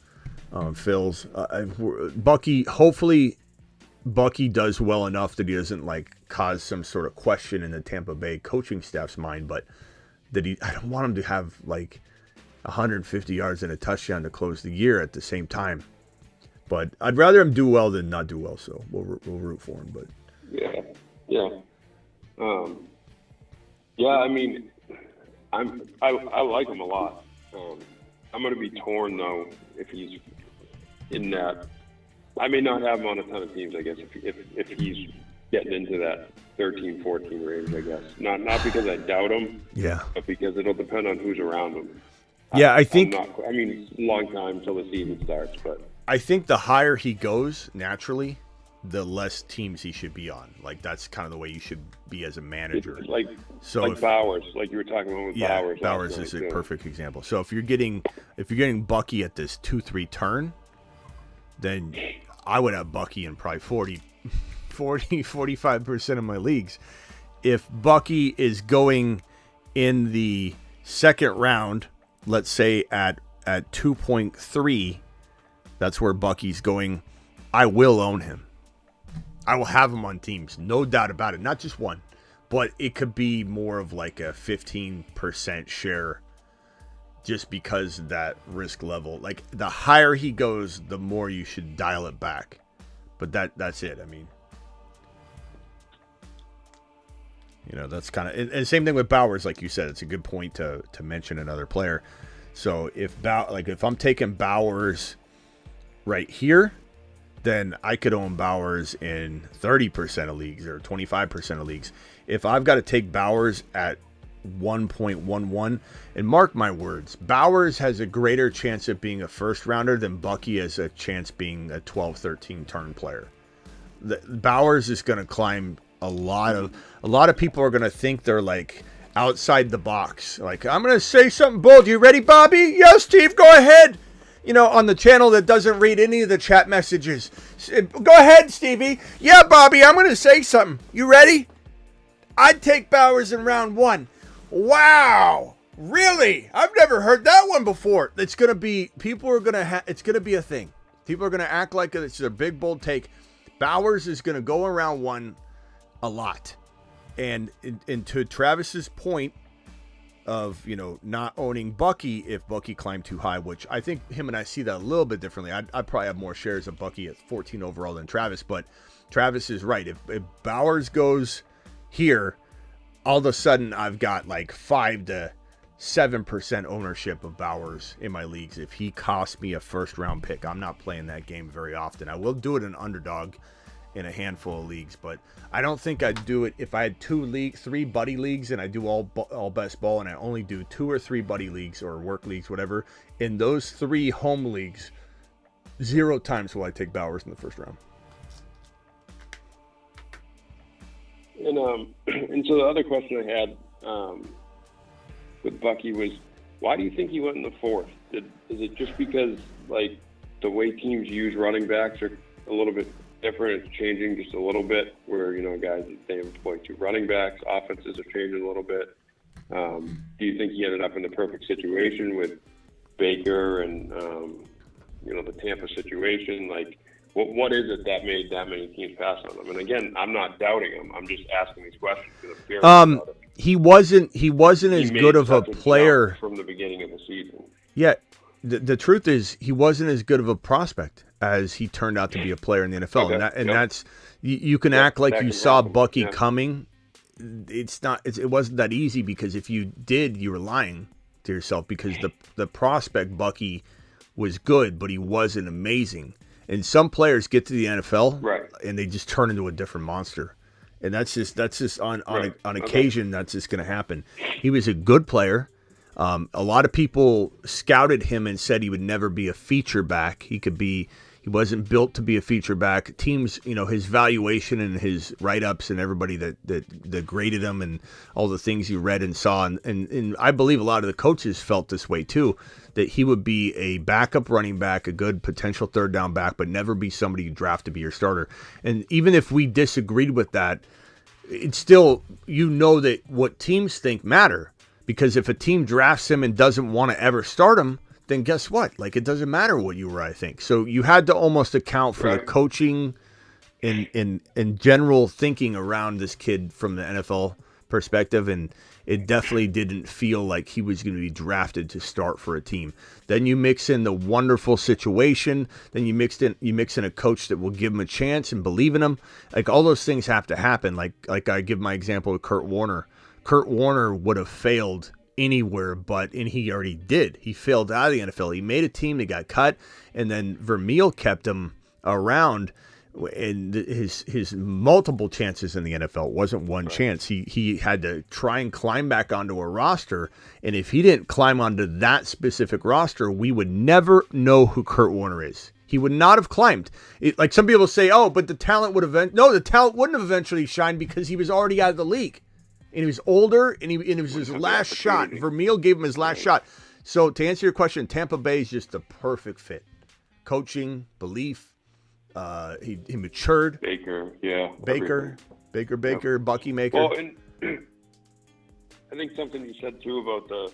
Phils. Bucky, hopefully Bucky does well enough that he doesn't cause some sort of question in the Tampa Bay coaching staff's mind, but that I don't want him to have 150 yards and a touchdown to close the year at the same time. But I'd rather him do well than not do well, so we'll root for him. But I mean, I like him a lot. I'm going to be torn though if he's in that. I may not have him on a ton of teams, I guess, if he's getting into that 13, 14 range, I guess. Not because I doubt him, but because it'll depend on who's around him. Yeah, I think. It's a long time till the season starts, but I think the higher he goes naturally, the less teams he should be on. That's kind of the way you should be as a manager. Bowers, like you were talking about with Bowers. Bowers is a perfect example. So if you're getting Bucky at this 2-3 turn, then I would have Bucky in probably 45% of my leagues. If Bucky is going in the second round, let's say at 2.3, that's where Bucky's going, I will own him. I will have him on teams, no doubt about it. Not just one, but it could be more of a 15% share just because that risk level. The higher he goes, the more you should dial it back. But that's it. I mean, that's kind of... And same thing with Bowers, like you said. It's a good point to mention another player. So if I'm taking Bowers right here, then I could own Bowers in 30% of leagues or 25% of leagues. If I've got to take Bowers at 1.11, and mark my words, Bowers has a greater chance of being a first rounder than Bucky has a chance being a 12-13 turn player. Bowers is going to climb a lot of people are going to think they're outside the box. I'm going to say something bold. You ready, Bobby? Yes, Steve, go ahead. On the channel that doesn't read any of the chat messages. Go ahead, Stevie. Yeah, Bobby, I'm going to say something. You ready? I'd take Bowers in round 1. Wow. Really? I've never heard that one before. It's going to be, it's going to be a thing. People are going to act like it's a big, bold take. Bowers is going to go around 1 a lot. And to Travis's point, of not owning Bucky if Bucky climbed too high, which I think him and I see that a little bit differently. I'd probably have more shares of Bucky at 14 overall than Travis, but Travis is right. If Bowers goes here, all of a sudden I've got 5 to 7% ownership of Bowers in my leagues. If he costs me a first round pick, I'm not playing that game very often. I will do it in underdog in a handful of leagues, but I don't think I'd do it if I had 3 buddy leagues and I do all best ball, and I only do 2 or 3 buddy leagues or work leagues, whatever. In those 3 home leagues, 0 times will I take Bowers in the first round. And so the other question I had with Bucky was, why do you think he went in the 4th? Is it just because the way teams use running backs are a little bit different. It's changing just a little bit where, guys, they employ 2 running backs. Offenses are changing a little bit. Do you think he ended up in the perfect situation with Baker and, the Tampa situation? Like, what is it that made that many teams pass on him? And again, I'm not doubting him. I'm just asking these questions because I'm curious about it. He wasn't as good of a player from the beginning of the season. Yeah, the truth is he wasn't as good of a prospect as he turned out to be a player in the NFL. Okay. That's you can act like you saw Bucky Yeah. coming. It wasn't that easy, because if you did, you were lying to yourself, because the prospect Bucky was good, but he wasn't amazing. And some players get to the NFL, Right. and they just turn into a different monster. And that's just on Right. occasion, that's just going to happen. He was a good player. A lot of people scouted him and said he would never be a feature back. He wasn't built to be a feature back. Teams, his valuation and his write-ups and everybody that graded him and all the things you read and saw. And I believe a lot of the coaches felt this way too, that he would be a backup running back, a good potential third down back, but never be somebody you draft to be your starter. And even if we disagreed with that, it's still, that what teams think matter. Because if a team drafts him and doesn't want to ever start him, then guess what? Like, it doesn't matter what you or I think. So you had to almost account for the coaching and general thinking around this kid from the NFL perspective, and it definitely didn't feel like he was going to be drafted to start for a team. Then you mix in the wonderful situation. Then you mix in a coach that will give him a chance and believe in him. Like, all those things have to happen. Like I give my example of Kurt Warner. Kurt Warner would have failed anywhere, and he already did. He failed out of the NFL. He made a team that got cut, and then Vermeil kept him around. And his multiple chances in the NFL wasn't one chance. He had to try and climb back onto a roster, and if he didn't climb onto that specific roster, we would never know who Kurt Warner is. He would not have climbed. Like some people say, but the talent would have. No, the talent wouldn't have eventually shined because he was already out of the league. And he was older, and it was his last shot. Vermeil gave him his last shot. So to answer your question, Tampa Bay is just the perfect fit. Coaching, belief, he matured. Baker, yeah. Baker, Yep. Bucky Maker. Well, and I think something you said too about the,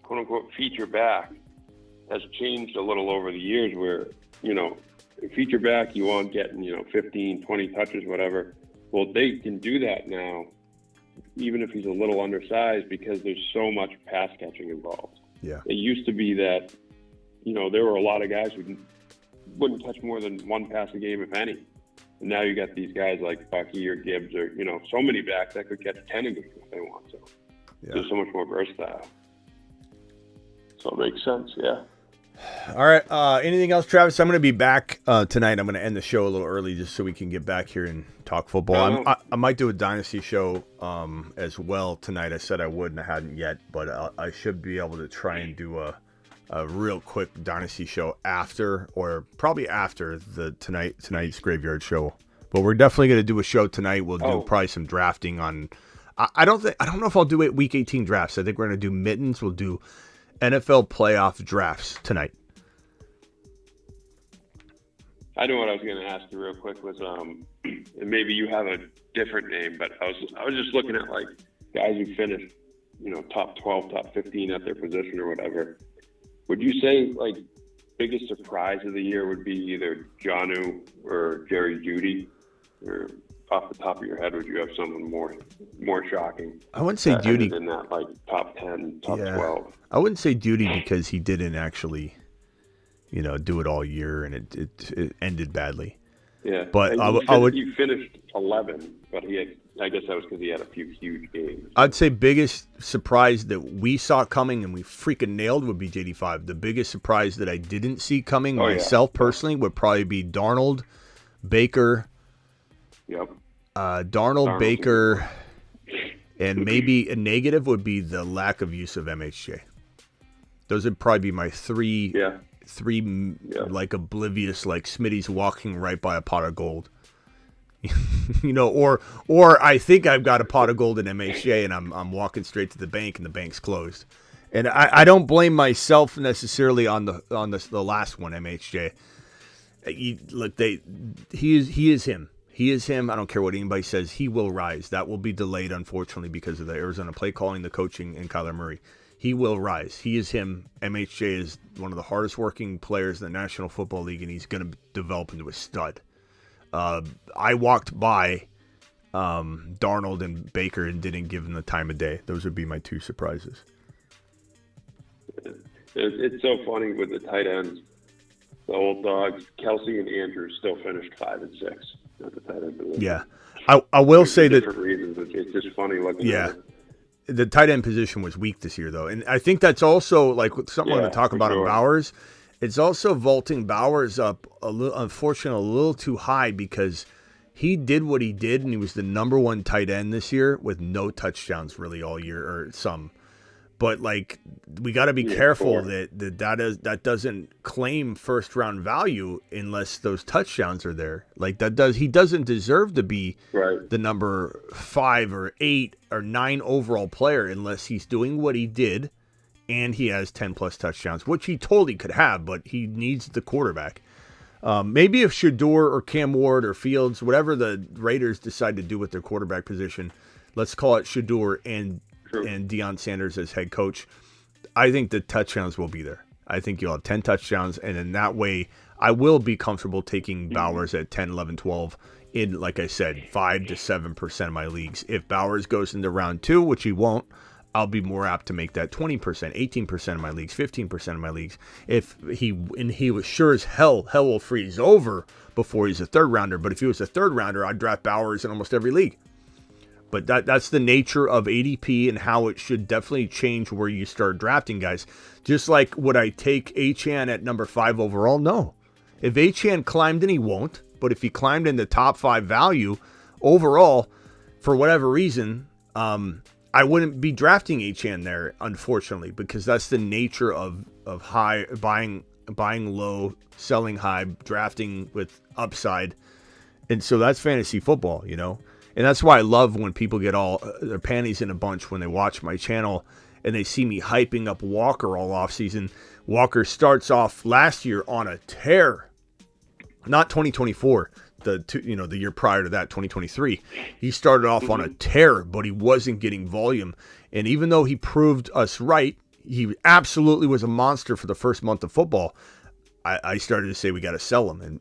quote unquote feature back has changed a little over the years where, feature back, you want getting, 15, 20 touches, whatever. Well, they can do that now, even if he's a little undersized, because there's so much pass catching involved. Yeah. It used to be that, there were a lot of guys who wouldn't catch more than one pass a game, if any. And now you got these guys like Bucky or Gibbs or, so many backs that could catch 10 a game if they want to. They're so much more versatile. So it makes sense, yeah. All right. Anything else, Travis? I'm going to be back tonight. I'm going to end the show a little early just so we can get back here and talk football. I might do a Dynasty show as well tonight. I said I would, and I hadn't yet, but I should be able to try and do a real quick Dynasty show after, or probably after the tonight's Graveyard show. But we're definitely going to do a show tonight. We'll do probably some drafting on. I don't know if I'll do it Week 18 drafts. I think we're going to do mittens. We'll do NFL playoff drafts tonight. I know what I was going to ask you real quick was, and maybe you have a different name, but I was just looking at like guys who finished, top 12, top 15 at their position or whatever. Would you say like biggest surprise of the year would be either Jonnu or Jerry Jeudy, or off the top of your head, would you have someone more shocking? I wouldn't say Jeudy in that like top 10, top 12. I wouldn't say Jeudy because he didn't actually, do it all year, and it ended badly. Yeah, but he finished 11, but I guess that was because he had a few huge games. I'd say biggest surprise that we saw coming and we freaking nailed would be JD5. The biggest surprise that I didn't see coming myself personally would probably be Darnold, Baker. Yep. Darnold, Baker, and maybe a negative would be the lack of use of MHJ. Those would probably be my three like oblivious, like Smitty's walking right by a pot of gold. Or I think I've got a pot of gold in MHJ and I'm walking straight to the bank and the bank's closed. And I don't blame myself necessarily on the last one, MHJ. He is him. He is him. I don't care what anybody says. He will rise. That will be delayed, unfortunately, because of the Arizona play calling, the coaching, and Kyler Murray. He will rise. He is him. MHJ is one of the hardest working players in the National Football League, and he's going to develop into a stud. I walked by Darnold and Baker and didn't give him the time of day. Those would be my two surprises. It's so funny with the tight ends. The old dogs, Kelsey and Andrews, still finished 5 and 6 at the tight end position. Yeah, I will say that different reasons. It's just funny looking. Yeah, at it. The tight end position was weak this year, though, and I think that's also like something we're going to talk about on Bowers. It's also vaulting Bowers up a little, unfortunately, a little too high because he did what he did, and he was the number 1 tight end this year with no touchdowns really all year, or some. But like, we got to be careful that doesn't claim first round value unless those touchdowns are there. Like he doesn't deserve to be the number 5 or 8 or 9 overall player unless he's doing what he did and he has 10 plus touchdowns, which he totally could have, but he needs the quarterback. Maybe if Shador or Cam Ward or Fields, whatever the Raiders decide to do with their quarterback position, let's call it Shador and Deion Sanders as head coach, I think the touchdowns will be there. I think you'll have 10 touchdowns, and in that way, I will be comfortable taking Bowers at 10, 11, 12 in, like I said, 5 to 7% of my leagues. If Bowers goes into round 2, which he won't, I'll be more apt to make that 20%, 18% of my leagues, 15% of my leagues. If he was sure as hell will freeze over before he's a third rounder. But if he was a third rounder, I'd draft Bowers in almost every league. But that's the nature of ADP and how it should definitely change where you start drafting guys. Just like, would I take Achane at number 5 overall? No. If Achane climbed, and he won't, but if he climbed in the top 5 value overall, for whatever reason, I wouldn't be drafting Achane there, unfortunately, because that's the nature of high buying low, selling high, drafting with upside. And so that's fantasy football, you know? And that's why I love when people get all their panties in a bunch when they watch my channel and they see me hyping up Walker all offseason. Walker starts off last year on a tear. Not 2024, the year prior to that, 2023. He started off on a tear, but he wasn't getting volume. And even though he proved us right, he absolutely was a monster for the first month of football. I started to say we got to sell him,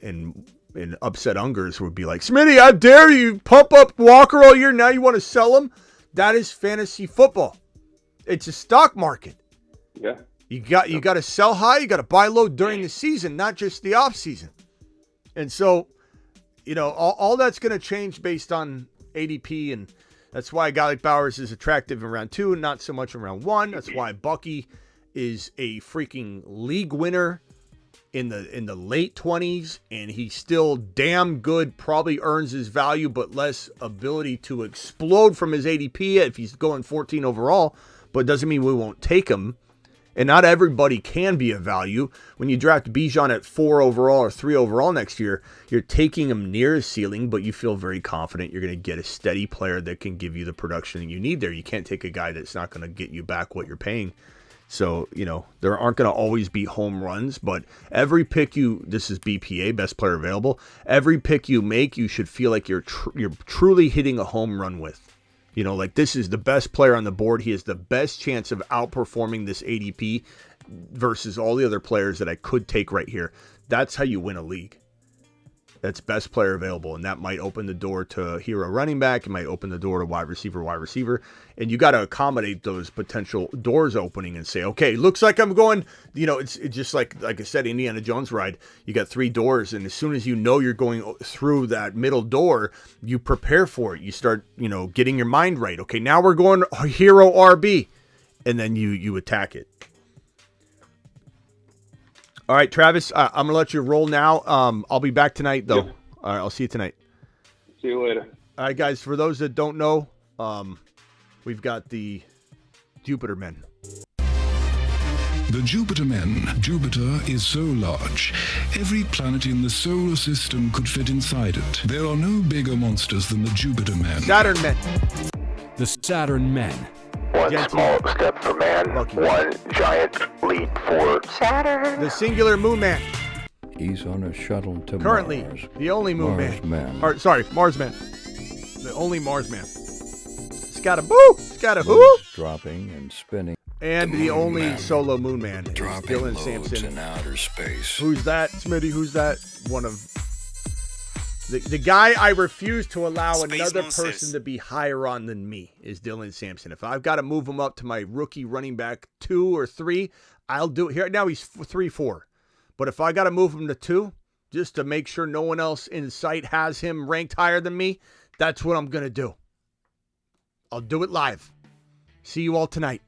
and upset Ungers would be like, Smitty, how dare you pump up Walker all year, now you want to sell him? That is fantasy football. It's a stock market. Yeah. You got to sell high, you got to buy low during the season, not just the off season. And so, all that's going to change based on ADP, and that's why a guy like Bowers is attractive in round 2 and not so much in round 1. That's why Bucky is a freaking league winner in the late 20s, and he's still damn good, probably earns his value, but less ability to explode from his ADP if he's going 14 overall, but doesn't mean we won't take him. And not everybody can be a value. When you draft Bijan at 4 overall or 3 overall next year, you're taking him near his ceiling, but you feel very confident you're going to get a steady player that can give you the production that you need there. You can't take a guy that's not going to get you back what you're paying. So, there aren't going to always be home runs, but every pick this is BPA, best player available, every pick you make, you should feel like you're truly hitting a home run with. Like, this is the best player on the board. He has the best chance of outperforming this ADP versus all the other players that I could take right here. That's how you win a league. That's best player available, and that might open the door to hero running back. It might open the door to wide receiver. And you got to accommodate those potential doors opening and say, okay, looks like I'm going, it's just like I said, Indiana Jones ride. You got 3 doors, and as soon as you're going through that middle door, you prepare for it. You start, getting your mind right. Okay, now we're going hero RB, and then you attack it. All right, Travis, I'm going to let you roll now. I'll be back tonight, though. Yep. All right, I'll see you tonight. See you later. All right, guys, for those that don't know, we've got the Jupiter Men. The Jupiter Men. Jupiter is so large, every planet in the solar system could fit inside it. There are no bigger monsters than the Jupiter Men. Saturn Men. The Saturn Men. One Genty, small step for man, Bucky. one giant leap for Saturn. The singular Moon Man. He's on a shuttle to Currently, Mars. the only Moon Mars Man. Man. Or, sorry, Mars Man. The only Mars Man. Scattaboo! Scattaboo! Dropping and spinning. And the only solo Moon Man is Dropping Dylan loads Sampson. in outer space. Who's that, Smitty? Who's that? One of the guy I refuse to allow Space another Moses. person to be higher on than me is Dylan Sampson. If I've got to move him up to my rookie running back 2 or 3, I'll do it. Here now he's 3-4, but if I got to move him to 2, just to make sure no one else in sight has him ranked higher than me, that's what I'm gonna do. I'll do it live. See you all tonight.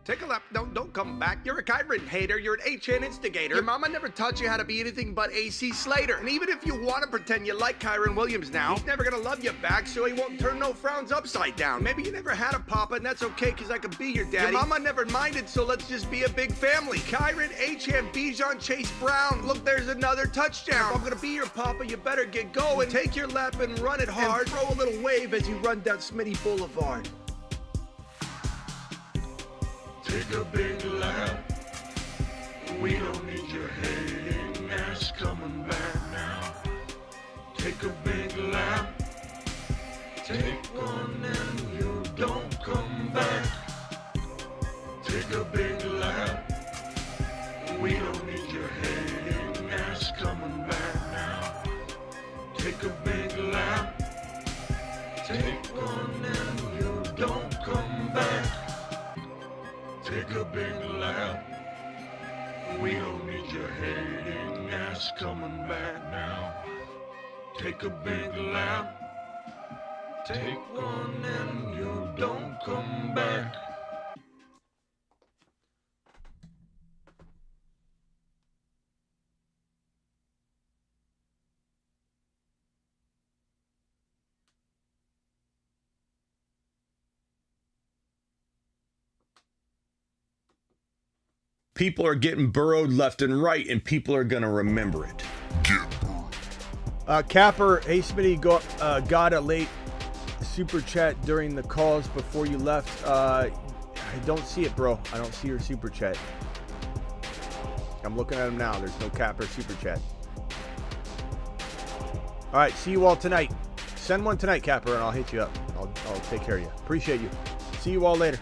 Take a lap. Don't come back. You're a Kyron hater. You're an HN instigator. Your mama never taught you how to be anything but AC Slater. And even if you want to pretend you like Kyron Williams now, he's never gonna love you back, so he won't turn no frowns upside down. Maybe you never had a papa, and that's okay, because I could be your daddy. Your mama never minded, so let's just be a big family. Kyron, HN, Bijan, Chase Brown. Look, there's another touchdown. If I'm gonna be your papa, you better get going. Take your lap and run it hard. And throw a little wave as you run down Smitty Boulevard. Take a big lap. We don't need your hating ass coming back now. Take a big lap. Take one and you don't come back. Take a big lap. We don't need your hating ass coming back now. Take a big lap. Take one and you don't come back. Take a big lap. We don't need your hating ass coming back now. Take a big lap. Take one and you don't come back. People are getting burrowed left and right, and people are going to remember it. Capper, hey Smitty, got a late super chat during the calls before you left. I don't see it, bro. I don't see your super chat. I'm looking at him now. There's no Capper super chat. All right, see you all tonight. Send one tonight, Capper, and I'll hit you up. I'll take care of you. Appreciate you. See you all later.